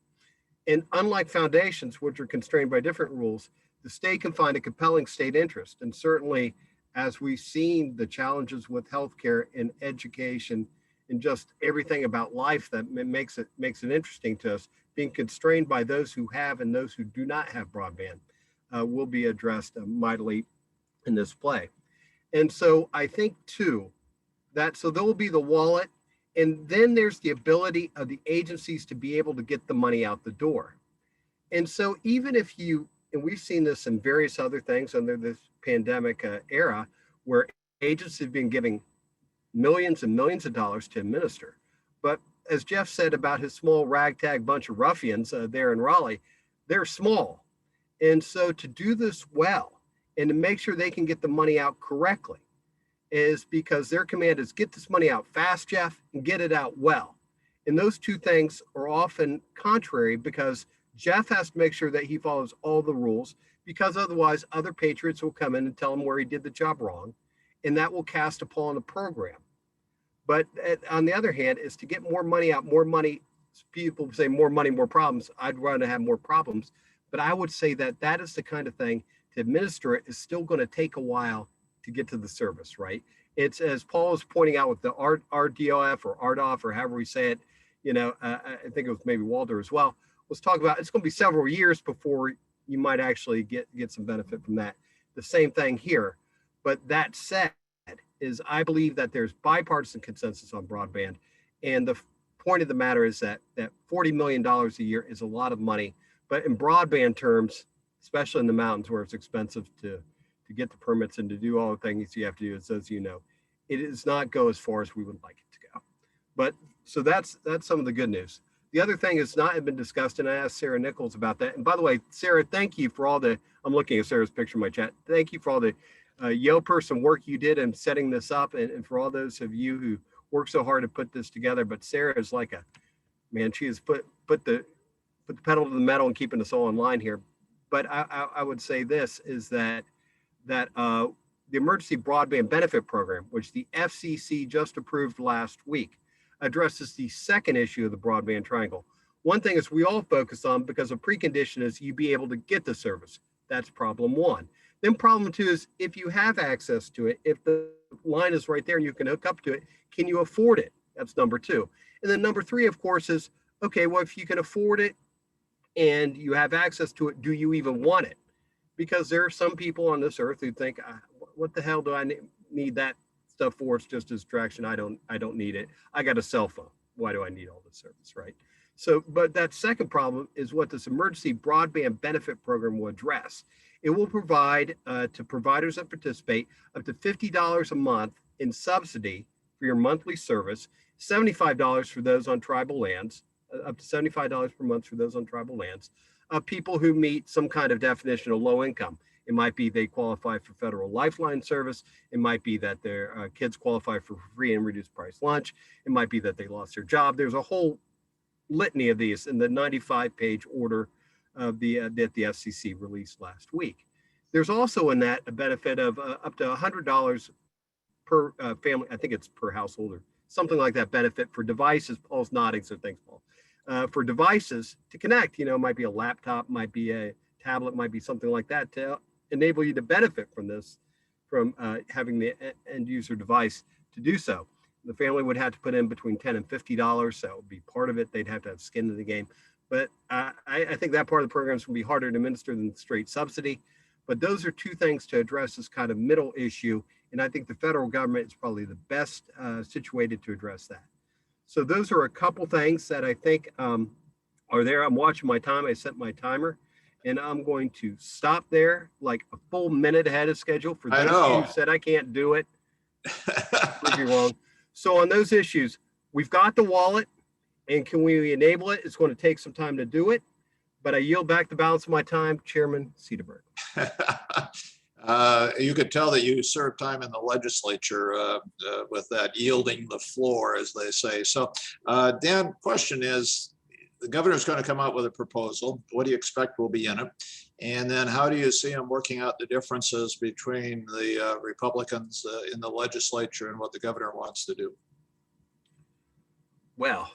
And unlike foundations, which are constrained by different rules, the state can find a compelling state interest. And certainly, as we've seen the challenges with healthcare and education and just everything about life that makes it interesting to us, being constrained by those who have and those who do not have broadband will be addressed mightily in this play. And so I think too, that so there will be the wallet, and then there's the ability of the agencies to be able to get the money out the door. And so even if you, and we've seen this in various other things under this pandemic era, where agencies have been giving millions and millions of dollars to administer. But as Jeff said about his small ragtag bunch of ruffians there in Raleigh, they're small. And so to do this well, and to make sure they can get the money out correctly, is because their command is get this money out fast, Jeff, and get it out well. And those two things are often contrary, because Jeff has to make sure that he follows all the rules, because otherwise other patriots will come in and tell him where he did the job wrong, and that will cast a pall on the program. But on the other hand, is to get more money out, more money. People say more money, more problems. I'd rather have more problems. But I would say that is the kind of thing, to administer it is still going to take a while to get to the service, right? It's, as Paul was pointing out with the RDOF or RDOF or however we say it, I think it was maybe Walter as well, was talking about it's going to be several years before you might actually get some benefit from that. The same thing here. But that said, is I believe that there's bipartisan consensus on broadband. And the point of the matter is that $40 million a year is a lot of money. But in broadband terms, especially in the mountains where it's expensive to get the permits and to do all the things you have to do, as you know, it does not go as far as we would like it to go. But so that's some of the good news. The other thing has not been discussed, and I asked Sarah Nichols about that. And by the way, Sarah, thank you for all the, I'm looking at Sarah's picture in my chat. Thank you for all the person work you did in setting this up, and for all those of you who worked so hard to put this together. But Sarah is like she has put the pedal to the metal and keeping us all in line here. But I would say this is that that the Emergency Broadband Benefit Program, which the FCC just approved last week, addresses the second issue of the broadband triangle. One thing is we all focus on because a precondition is you be able to get the service. That's problem one. Then problem two is if you have access to it, if the line is right there and you can hook up to it, can you afford it? That's number two. And then number three, of course, is, okay, well, if you can afford it and you have access to it, do you even want it? Because there are some people on this earth who think, what the hell do I need that stuff for? It's just a distraction. I don't need it. I got a cell phone. Why do I need all this service, right? So, but that second problem is what this Emergency Broadband Benefit Program will address. It will provide to providers that participate up to $50 a month in subsidy for your monthly service, $75 for those on tribal lands, up to $75 per month for those on tribal lands, people who meet some kind of definition of low income. It might be they qualify for federal lifeline service. It might be that their kids qualify for free and reduced price lunch. It might be that they lost their job. There's a whole litany of these in the 95-page order of that the FCC released last week. There's also in that a benefit of up to $100 per family. I think it's per household or something like that benefit for devices. Paul's nodding, so thanks, Paul. For devices to connect, it might be a laptop, might be a tablet, might be something like that to enable you to benefit from this, from having the end user device to do so. The family would have to put in between $10 and $50, so it would be part of it. They'd have to have skin in the game. But I think that part of the program is going to be harder to administer than straight subsidy. But those are two things to address this kind of middle issue. And I think the federal government is probably the best situated to address that. So those are a couple things that I think are there. I'm watching my time. I set my timer. And I'm going to stop there like a full minute ahead of schedule for those who said I can't do it. Prove you wrong. So on those issues, we've got the wallet, and can we enable it? It's going to take some time to do it, but I yield back the balance of my time, Chairman Cedarberg. You could tell that you served time in the legislature with that yielding the floor, as they say. So, Dan, question is, the governor's going to come out with a proposal. What do you expect will be in it? And then how do you see him working out the differences between the Republicans in the legislature and what the governor wants to do? Well,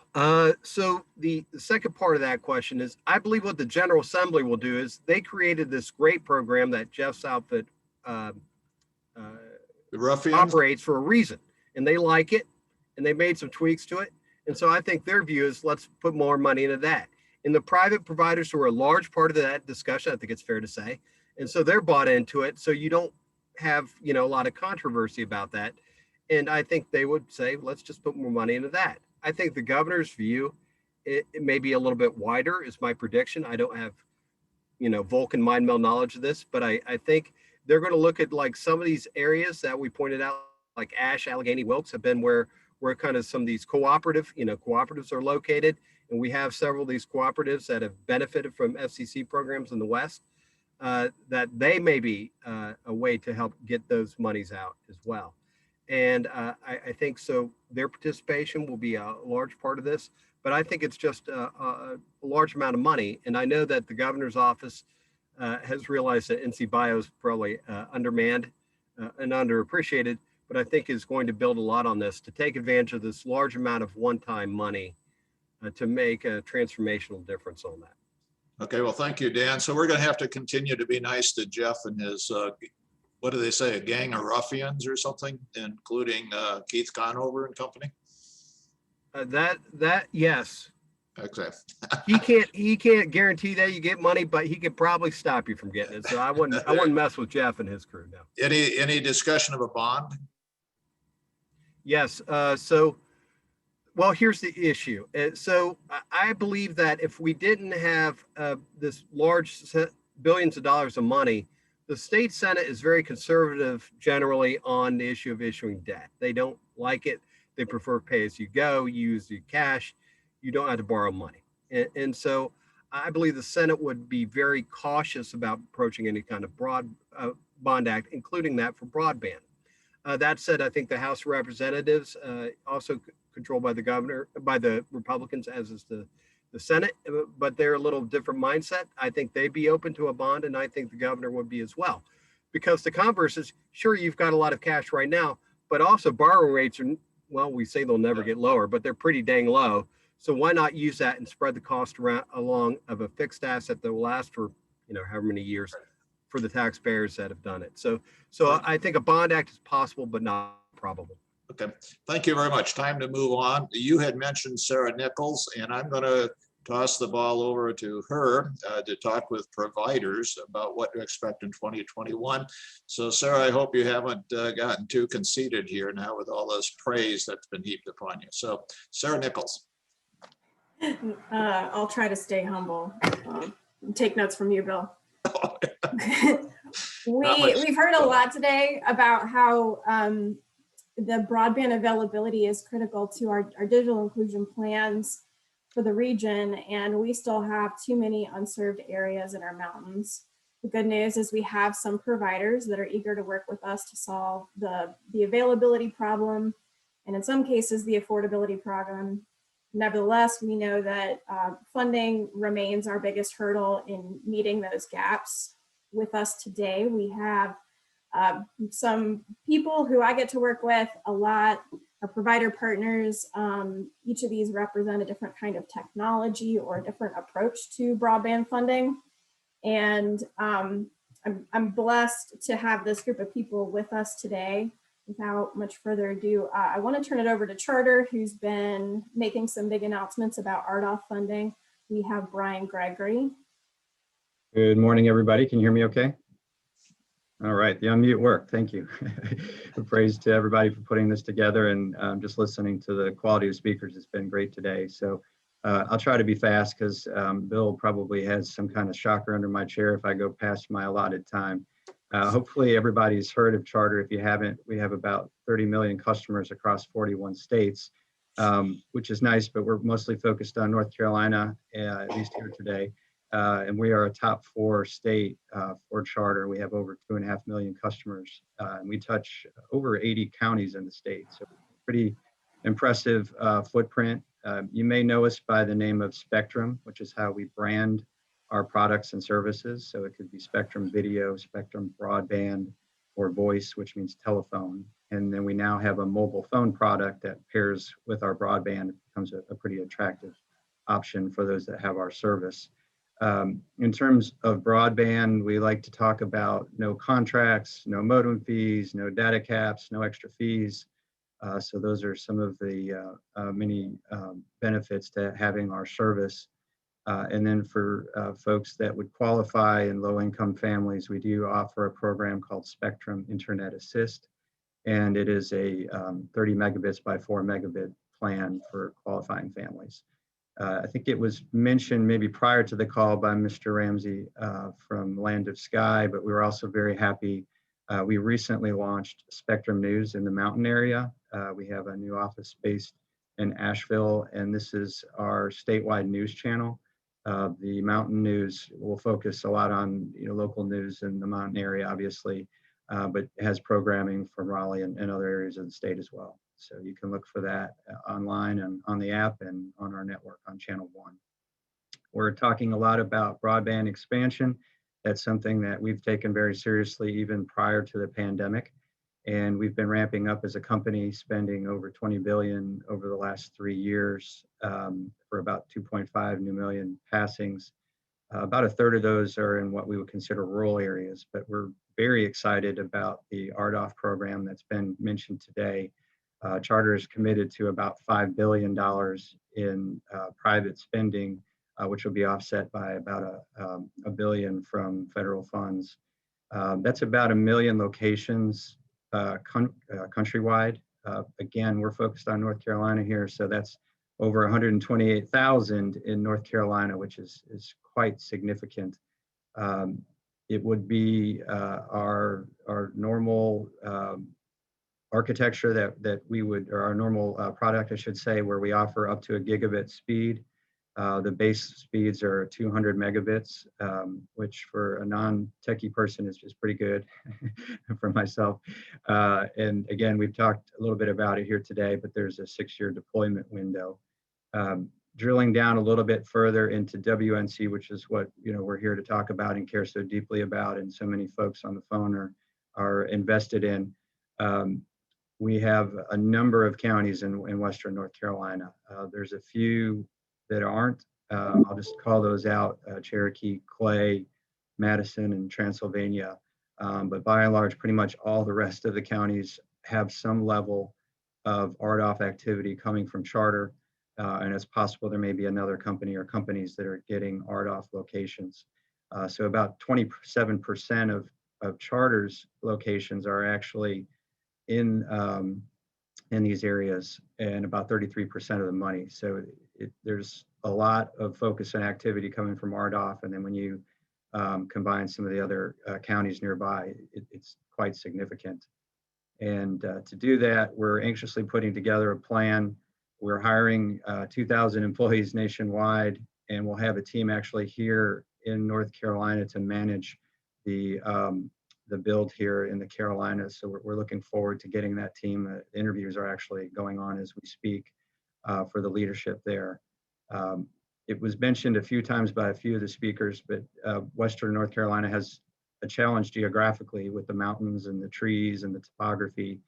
so the second part of that question is, I believe what the General Assembly will do is they created this great program that Jeff's outfit operates for a reason, and they like it, and they made some tweaks to it. And so I think their view is let's put more money into that. And the private providers who are a large part of that discussion, I think it's fair to say. And so they're bought into it. So you don't have, a lot of controversy about that. And I think they would say, let's just put more money into that. I think the governor's view, it may be a little bit wider is my prediction. I don't have, Vulcan mind meld knowledge of this, but I think they're going to look at like some of these areas that we pointed out, like Ash, Allegheny, Wilkes have been where kind of some of these cooperatives are located. And we have several of these cooperatives that have benefited from FCC programs in the West, that they may be a way to help get those monies out as well. And I think so their participation will be a large part of this, but I think it's just a large amount of money. And I know that the governor's office has realized that NC Bio is probably undermanned and underappreciated, but I think is going to build a lot on this to take advantage of this large amount of one-time money to make a transformational difference on that. Okay, well, thank you, Dan. So we're going to have to continue to be nice to Jeff and his, what do they say, a gang of ruffians or something, including Keith Conover and company? Yes. Okay. he can't guarantee that you get money, but he could probably stop you from getting it. So I wouldn't mess with Jeff and his crew now. Any discussion of a bond? Yes. Well, here's the issue. So I believe that if we didn't have this large billions of dollars of money, the state Senate is very conservative generally on the issue of issuing debt. They don't like it. They prefer pay as you go, use the cash. You don't have to borrow money. And so I believe the Senate would be very cautious about approaching any kind of broad bond act, including that for broadband. That said, I think the House of Representatives, also controlled by the Republicans, as is the Senate, but they're a little different mindset. I think they'd be open to a bond, and I think the governor would be as well. because the converse is, sure, you've got a lot of cash right now, but also borrowing rates are, well, we say they'll never get lower, but they're pretty dang low. So why not use that and spread the cost around along of a fixed asset that will last for, however many years for the taxpayers that have done it. So I think a bond act is possible, but not probable. Okay, thank you very much. Time to move on. You had mentioned Sarah Nichols, and I'm going to toss the ball over to her to talk with providers about what to expect in 2021. So Sarah, I hope you haven't gotten too conceited here now with all this praise that's been heaped upon you. So Sarah Nichols. I'll try to stay humble. Take notes from you, Bill. We've heard a lot today about how the broadband availability is critical to our digital inclusion plans for the region, and we still have too many unserved areas in our mountains. The good news is we have some providers that are eager to work with us to solve the availability problem, and in some cases, the affordability problem. Nevertheless, we know that funding remains our biggest hurdle in meeting those gaps. With us today, we have some people who I get to work with a lot, our provider partners. Each of these represent a different kind of technology or a different approach to broadband funding. And I'm blessed to have this group of people with us today. Without much further ado, I want to turn it over to Charter, who's been making some big announcements about RDOF funding. We have Brian Gregory. Good morning, everybody. Can you hear me okay? All right, the unmute worked. Thank you. Praise to everybody for putting this together, and just listening to the quality of speakers. It's been great today. So I'll try to be fast because Bill probably has some kind of shocker under my chair if I go past my allotted time. Hopefully everybody's heard of Charter. If you haven't, we have about 30 million customers across 41 states, which is nice, but we're mostly focused on North Carolina, at least here today. And we are a top 4 state for Charter. We have over 2.5 million customers, and we touch over 80 counties in the state. So pretty impressive footprint. You may know us by the name of Spectrum, which is how we brand our products and services. So it could be Spectrum Video, Spectrum Broadband, or Voice, which means telephone. And then we now have a mobile phone product that pairs with our broadband. It becomes a pretty attractive option for those that have our service. In terms of broadband, we like to talk about no contracts, no modem fees, no data caps, no extra fees. So those are some of the many benefits to having our service. And then for folks that would qualify in low-income families, we do offer a program called Spectrum Internet Assist, and it is a 30 megabits by 4 megabit plan for qualifying families. I think it was mentioned maybe prior to the call by Mr. Ramsey from Land of Sky, but we were also very happy. We recently launched Spectrum News in the mountain area. We have a new office based in Asheville, and this is our statewide news channel. The mountain news will focus a lot on local news in the mountain area, obviously, but it has programming from Raleigh and other areas of the state as well. So you can look for that online and on the app and on our network on Channel 1. We're talking a lot about broadband expansion. That's something that we've taken very seriously even prior to the pandemic. And we've been ramping up as a company, spending over $20 billion over the last 3 years for about 2.5 million passings. About a third of those are in what we would consider rural areas, but we're very excited about the RDOF program that's been mentioned today. Charter is committed to about $5 billion in private spending, which will be offset by about $1 billion from federal funds. That's about 1 million locations countrywide. Again, we're focused on North Carolina here, so that's over 128,000 in North Carolina, which is quite significant. It would be our normal architecture that we would, or our normal product, I should say, where we offer up to 1 gigabit speed. The base speeds are 200 megabits, which for a non-techie person is pretty good for myself. And again, we've talked a little bit about it here today, but there's a 6-year deployment window. drilling down a little bit further into WNC, which is what we're here to talk about and care so deeply about, and so many folks on the phone are invested in. We have a number of counties in Western North Carolina. There's a few that aren't. I'll just call those out: Cherokee, Clay, Madison, and Transylvania. But by and large, pretty much all the rest of the counties have some level of RDOF activity coming from charter. And it's possible there may be another company or companies that are getting RDOF locations. So about 27% of charters locations are actually in these areas, and about 33% of the money. So there's a lot of focus and activity coming from RDOF. And then when you combine some of the other counties nearby, it's quite significant. And to do that, we're anxiously putting together a plan. We're hiring 2,000 employees nationwide, and we'll have a team actually here in North Carolina to manage the build here in the Carolinas. So we're looking forward to getting that team. The interviews are actually going on as we speak for the leadership there. It was mentioned a few times by a few of the speakers, but Western North Carolina has a challenge geographically with the mountains and the trees and the topography.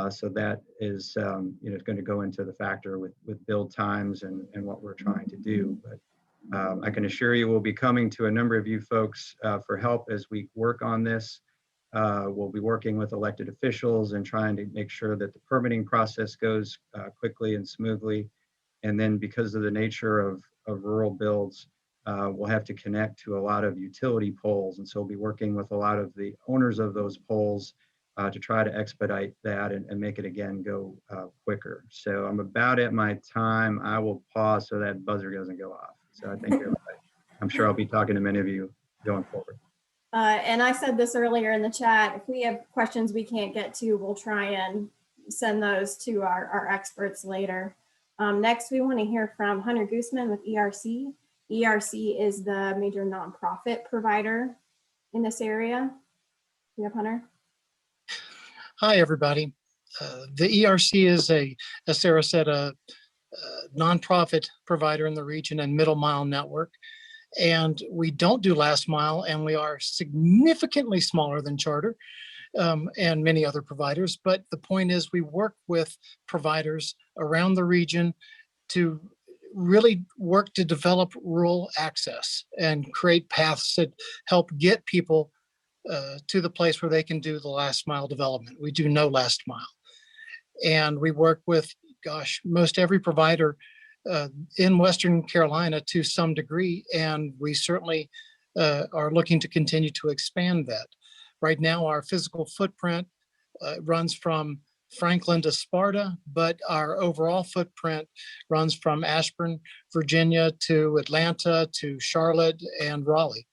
So that is going to go into the factor with build times and what we're trying to do. But I can assure you we'll be coming to a number of you folks for help as we work on this. We'll be working with elected officials and trying to make sure that the permitting process goes quickly and smoothly. And then because of the nature of rural builds, we'll have to connect to a lot of utility poles. And so we'll be working with a lot of the owners of those poles to try to expedite that and make it again go quicker. So I'm about at my time. I will pause so that buzzer doesn't go off. So I thank everybody. I'm sure I'll be talking to many of you going forward. And I said this earlier in the chat, if we have questions we can't get to, we'll try and send those to our experts later. Next, we want to hear from Hunter Gooseman with ERC. ERC is the major nonprofit provider in this area. You have Hunter? Hi, everybody. The ERC is as Sarah said, a nonprofit provider in the region and middle mile network. And we don't do last mile, and we are significantly smaller than Charter and many other providers. But the point is, we work with providers around the region to really work to develop rural access and create paths that help get people to the place where they can do the last mile development. We do no last mile. And we work with, gosh, most every provider in Western Carolina to some degree, and we certainly are looking to continue to expand that. Right now, our physical footprint runs from Franklin to Sparta, but our overall footprint runs from Ashburn, Virginia to Atlanta to Charlotte and Raleigh.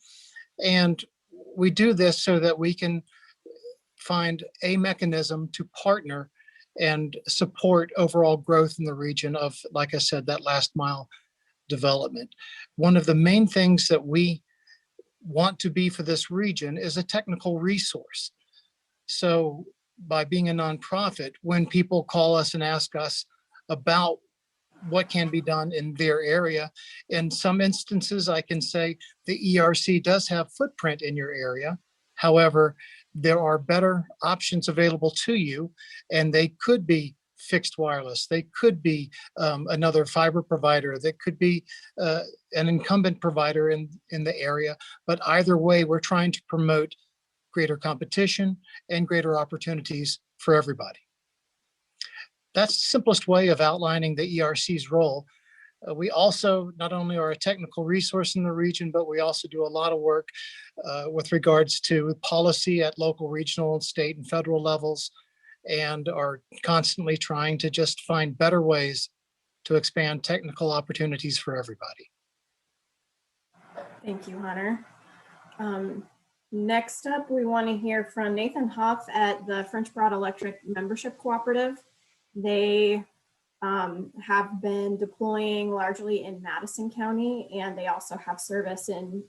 And we do this so that we can find a mechanism to partner and support overall growth in the region of, like I said, that last mile development. One of the main things that we want to be for this region is a technical resource. So by being a nonprofit, when people call us and ask us about what can be done in their area, in some instances, I can say the ERC does have footprint in your area. However, there are better options available to you, and they could be fixed wireless. They could be another fiber provider. That could be an incumbent provider in the area. But either way, we're trying to promote greater competition and greater opportunities for everybody. That's the simplest way of outlining the ERC's role. We also not only are a technical resource in the region, but we also do a lot of work with regards to policy at local, regional, state, and federal levels, and are constantly trying to just find better ways to expand technical opportunities for everybody. Thank you, Hunter. Next up, we want to hear from Nathan Hoff at the French Broad Electric Membership Cooperative. They have been deploying largely in Madison County, and they also have service in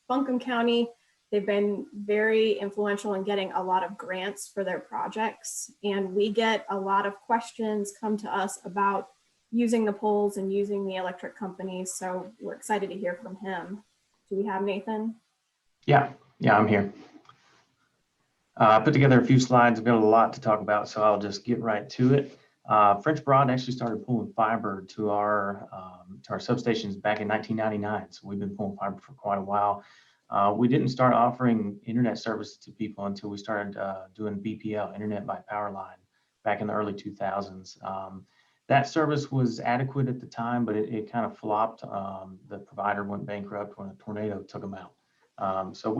Buncombe County. They've been very influential in getting a lot of grants for their projects, and we get a lot of questions come to us about using the poles and using the electric companies. So we're excited to hear from him. Do we have Nathan? Yeah, I'm here. I put together a few slides. I've got a lot to talk about, so I'll just get right to it. French Broad actually started pulling fiber to our substations back in 1999. So we've been pulling fiber for quite a while. We didn't start offering internet service to people until we started doing BPL, Internet by Power Line, back in the early 2000s. That service was adequate at the time, but it kind of flopped. The provider went bankrupt when a tornado took them out. So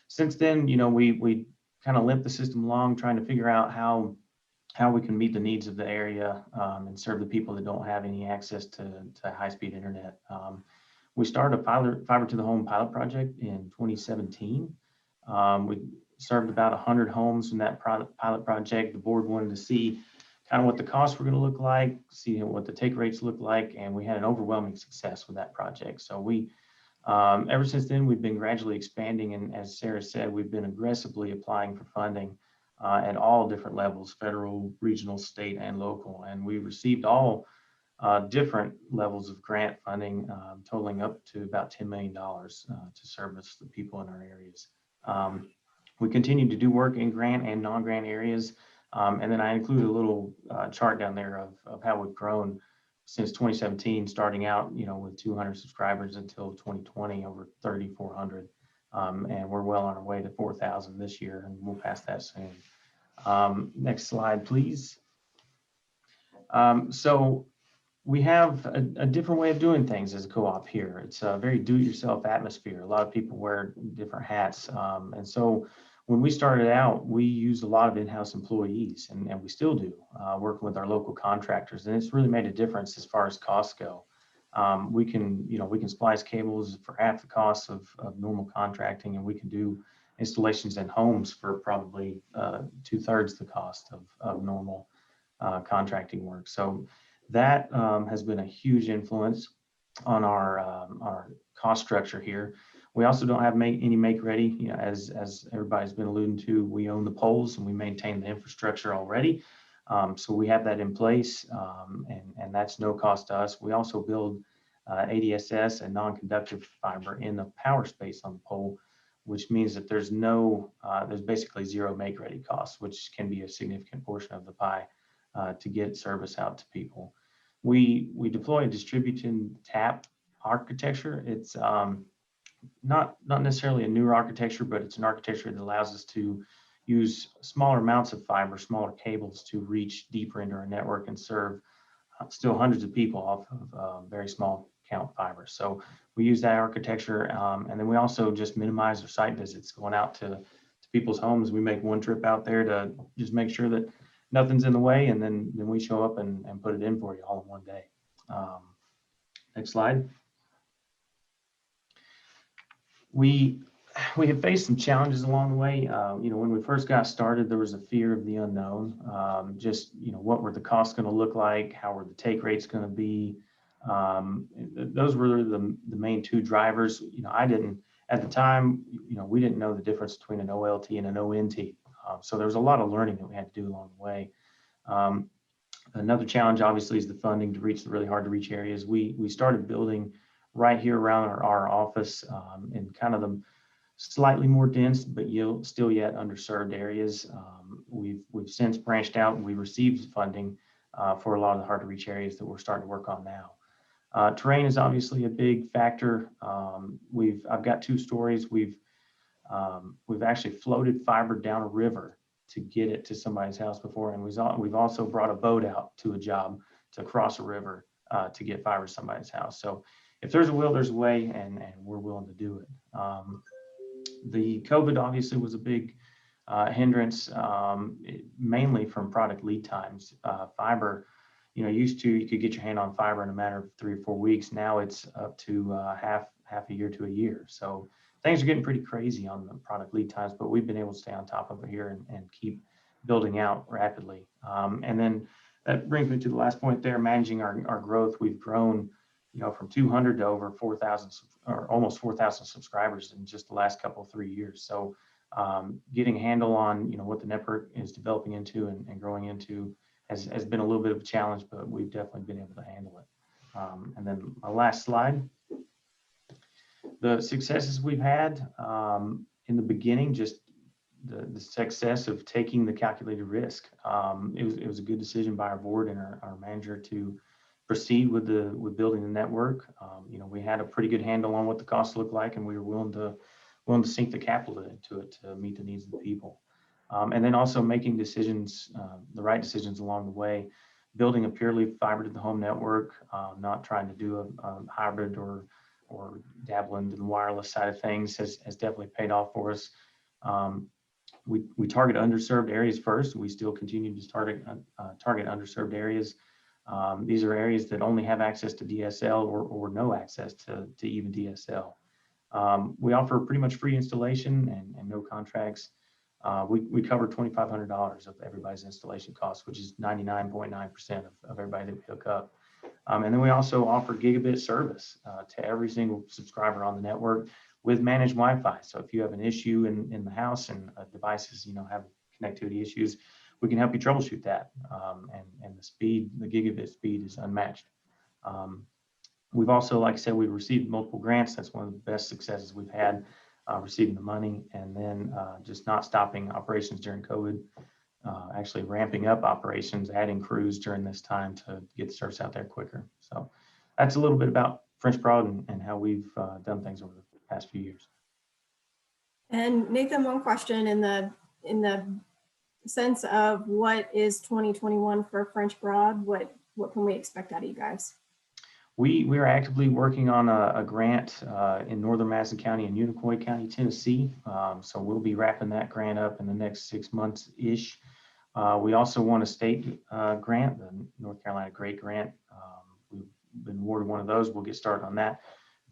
since then, we kind of limped the system along, trying to figure out how we can meet the needs of the area and serve the people that don't have any access to high-speed internet. We started a fiber to the home pilot project in 2017. We served about 100 homes in that pilot project. The board wanted to see kind of what the costs were going to look like, see what the take rates look like, and we had an overwhelming success with that project. So we, ever since then, we've been gradually expanding, and as Sarah said, we've been aggressively applying for funding at all different levels, federal, regional, state, and local, and we received all different levels of grant funding, totaling up to about $10 million to service the people in our areas. We continue to do work in grant and non-grant areas. And then I included a little chart down there of how we've grown since 2017, starting out, with 200 subscribers until 2020, over 3,400. And we're well on our way to 4,000 this year, and we'll pass that soon. Next slide, please. So we have a different way of doing things as a co-op here. It's a very do-it-yourself atmosphere. A lot of people wear different hats. And so when we started out, we used a lot of in-house employees, and we still do, working with our local contractors. And it's really made a difference as far as costs go. We can splice cables for half the cost of normal contracting, and we can do installations in homes for probably 2/3 the cost of normal contracting work. So that has been a huge influence on our cost structure here. We also don't have any make ready, as everybody's been alluding to. We own the poles and we maintain the infrastructure already. So we have that in place, and that's no cost to us. We also build ADSS and non-conductive fiber in the power space on the pole, which means that there's basically zero make ready costs, which can be a significant portion of the pie to get service out to people. We deploy a distributed tap architecture. It's not necessarily a newer architecture, but it's an architecture that allows us to use smaller amounts of fiber, smaller cables to reach deeper into our network and serve still hundreds of people off of very small count fiber. So we use that architecture, and then we also just minimize our site visits, going out to people's homes. We make one trip out there to just make sure that nothing's in the way, and then we show up and put it in for you all in one day. Next slide. We have faced some challenges along the way. When we first got started, there was a fear of the unknown. What were the costs going to look like? How were the take rates going to be? Those were the main two drivers. At the time, we didn't know the difference between an OLT and an ONT. So there was a lot of learning that we had to do along the way. Another challenge, obviously, is the funding to reach the really hard to reach areas. We started building right here around our office in kind of the slightly more dense, but still yet underserved areas. We've since branched out, and we received funding for a lot of the hard to reach areas that we're starting to work on now. Terrain is obviously a big factor. I've got two stories. We've actually floated fiber down a river to get it to somebody's house before, and we've also brought a boat out to a job to cross a river to get fiber to somebody's house. So if there's a will, there's a way, and we're willing to do it. The COVID obviously was a big hindrance, mainly from product lead times. Fiber, used to, you could get your hand on fiber in a matter of 3 or 4 weeks. Now it's up to half a year to a year. So things are getting pretty crazy on the product lead times, but we've been able to stay on top of it here and keep building out rapidly. And then that brings me to the last point there, managing our growth. We've grown, from 200 to over 4,000 or almost 4,000 subscribers in just the last 3 years. So getting a handle on, what the network is developing into and growing into has been a little bit of a challenge, but we've definitely been able to handle it. And then my last slide, the successes we've had in the beginning, just the success of taking the calculated risk. It was a good decision by our board and our manager to proceed with building the network. You know, we had a pretty good handle on what the costs looked like, and we were willing to sink the capital into it to meet the needs of the people. And then also making decisions, the right decisions along the way, building a purely fiber to the home network, not trying to do a hybrid or dabble into the wireless side of things has definitely paid off for us. We target underserved areas first. We still continue to target underserved areas. These are areas that only have access to DSL or no access to even DSL. We offer pretty much free installation and no contracts. We cover $2,500 of everybody's installation costs, which is 99.9% of everybody that we hook up. And then we also offer gigabit service to every single subscriber on the network with managed Wi-Fi. So if you have an issue in the house and devices, you know, have connectivity issues, we can help you troubleshoot that. And the speed, the gigabit speed is unmatched. We've also, like I said, we've received multiple grants. That's one of the best successes we've had, receiving the money, and then just not stopping operations during COVID, actually ramping up operations, adding crews during this time to get the service out there quicker. So that's a little bit about French Broad and how we've done things over the past few years. And Nathan, one question in the sense of what is 2021 for French Broad? What can we expect out of you guys? We are actively working on a grant in Northern Madison County and Unicoi County, Tennessee. So we'll be wrapping that grant up in the next 6 months-ish. We also won a state grant, the North Carolina Great Grant. We've been awarded one of those. We'll get started on that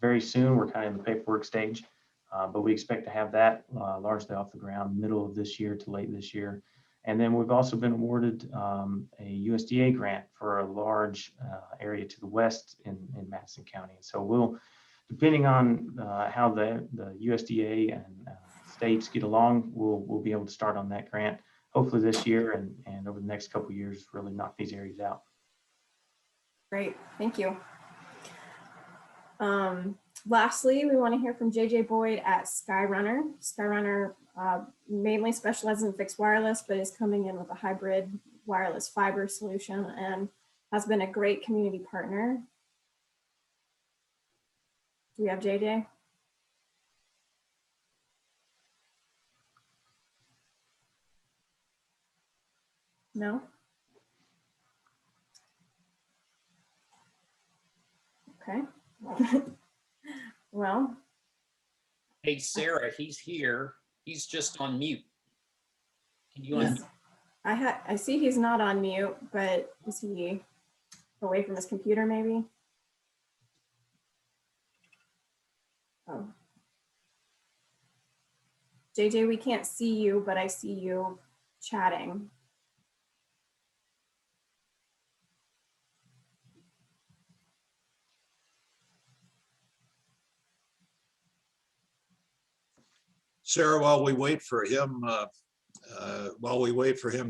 very soon. We're kind of in the paperwork stage, but we expect to have that largely off the ground middle of this year to late this year. And then we've also been awarded a USDA grant for a large area to the west in Madison County. So we'll, depending on how the USDA and states get along, we'll be able to start on that grant hopefully this year and over the next couple of years, really knock these areas out. Great, thank you. Lastly, we want to hear from JJ Boyd at Skyrunner. Skyrunner mainly specializes in fixed wireless, but is coming in with a hybrid wireless fiber solution and has been a great community partner. Do we have JJ? No? Okay. Well. Hey, Sarah, he's here. He's just on mute. Can you Yes. unmute? I see he's not on mute, but is he away from his computer maybe? Oh. JJ, we can't see you, but I see you chatting. Sarah, while we wait for him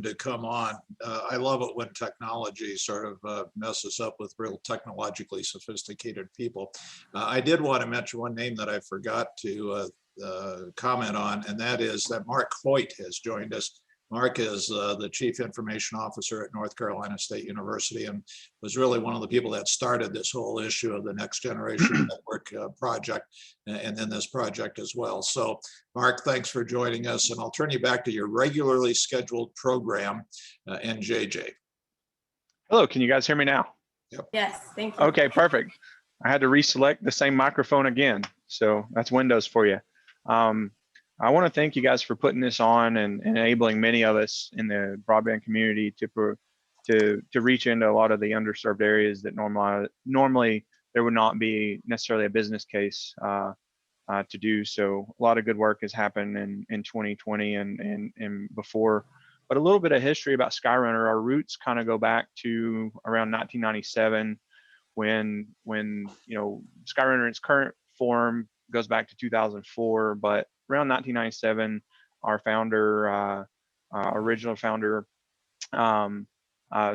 to come on, I love it when technology sort of messes up with real technologically sophisticated people. I did want to mention one name that I forgot to comment on, and that is that Mark Hoyt has joined us. Mark is the Chief Information Officer at North Carolina State University and was really one of the people that started this whole issue of the Next Generation Network project and then this project as well. So Mark, thanks for joining us, and I'll turn you back to your regularly scheduled program and JJ. Hello, can you guys hear me now? Yep. Yes, thank you. Okay, perfect. I had to reselect the same microphone again, so that's Windows for you. I want to thank you guys for putting this on and enabling many of us in the broadband community to reach into a lot of the underserved areas that normally there would not be necessarily a business case to do. So a lot of good work has happened in 2020 and before. But a little bit of history about Skyrunner. Our roots kind of go back to around 1997 when Skyrunner in its current form goes back to 2004, but around 1997, our founder, original founder,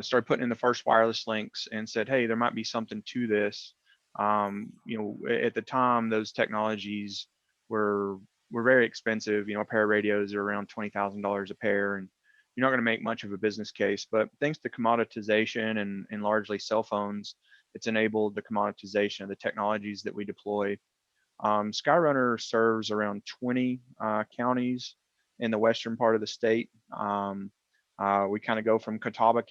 started putting in the first wireless links and said, hey, there might be something to this. You know, at the time, those technologies were very expensive. You know, a pair of radios are around $20,000 a pair, and you're not going to make much of a business case. But thanks to commoditization and largely cell phones, it's enabled the commoditization of the technologies that we deploy. Skyrunner serves around 20 counties in the western part of the state. We kind of go from Catawba.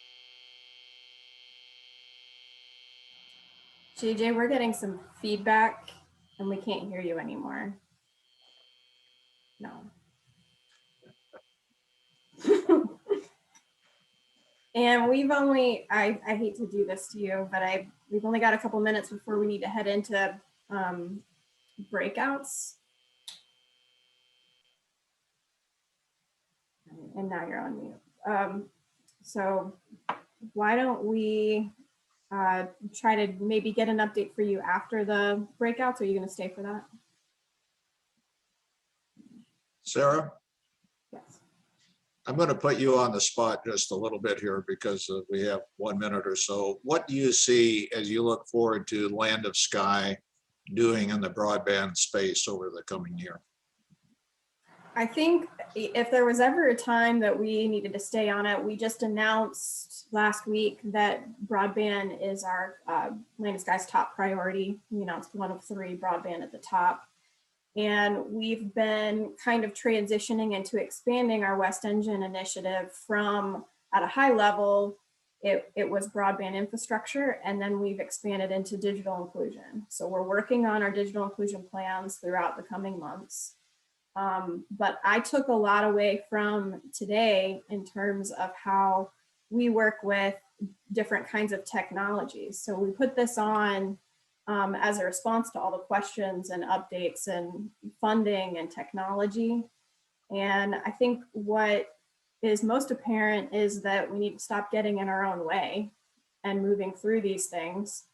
JJ, we're getting some feedback and we can't hear you anymore. No. And we've only, I hate to do this to you, but we've only got a couple minutes before we need to head into breakouts. And now you're on mute. So why don't we try to maybe get an update for you after the breakouts? Are you going to stay for that? Sarah? Yes. I'm going to put you on the spot just a little bit here because we have 1 minute or so. What do you see as you look forward to Land of Sky doing in the broadband space over the coming year? I think if there was ever a time that we needed to stay on it, we just announced last week that broadband is our Land of Sky's top priority. We announced 1 of 3 broadband at the top. And we've been kind of transitioning into expanding our West Engine initiative from, at a high level, it was broadband infrastructure, and then we've expanded into digital inclusion. So we're working on our digital inclusion plans throughout the coming months. But I took a lot away from today in terms of how we work with different kinds of technologies. So we put this on as a response to all the questions and updates and funding and technology. And I think what is most apparent is that we need to stop getting in our own way and moving through these things.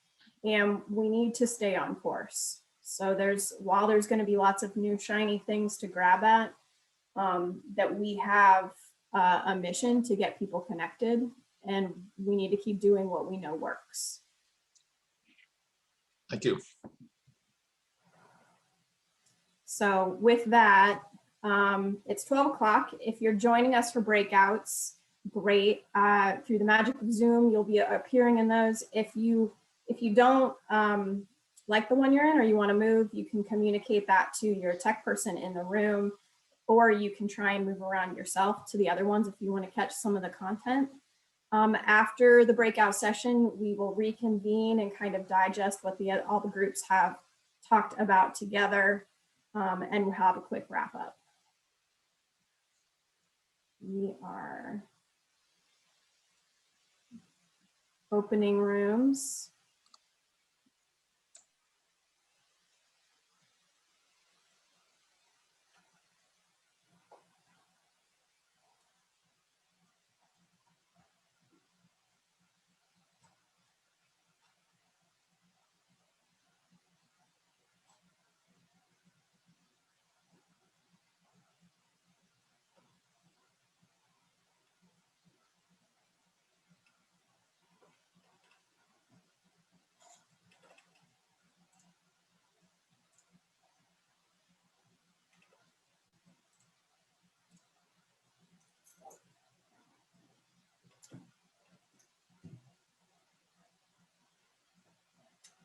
And we need to stay on course. So while there's going to be lots of new shiny things to grab at, that we have a mission to get people connected, and we need to keep doing what we know works. Thank you. So with that, it's 12 o'clock. If you're joining us for breakouts, great. Through the magic of Zoom, you'll be appearing in those. If you don't like the one you're in or you want to move, you can communicate that to your tech person in the room, or you can try and move around yourself to the other ones if you want to catch some of the content. After the breakout session, we will reconvene and kind of digest what all the groups have talked about together, and we'll have a quick wrap up. We are opening rooms.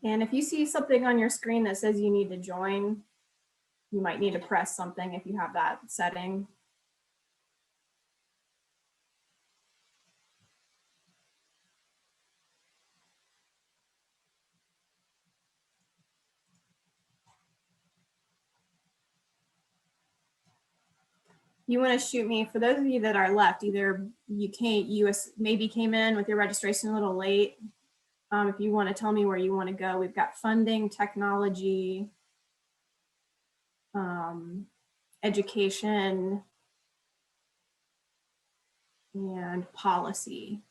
And if you see something on your screen that says you need to join, you might need to press something if you have that setting. You want to shoot me, for those of you that are left, either you maybe came in with your registration a little late. If you want to tell me where you want to go, we've got funding, technology, education, and policy.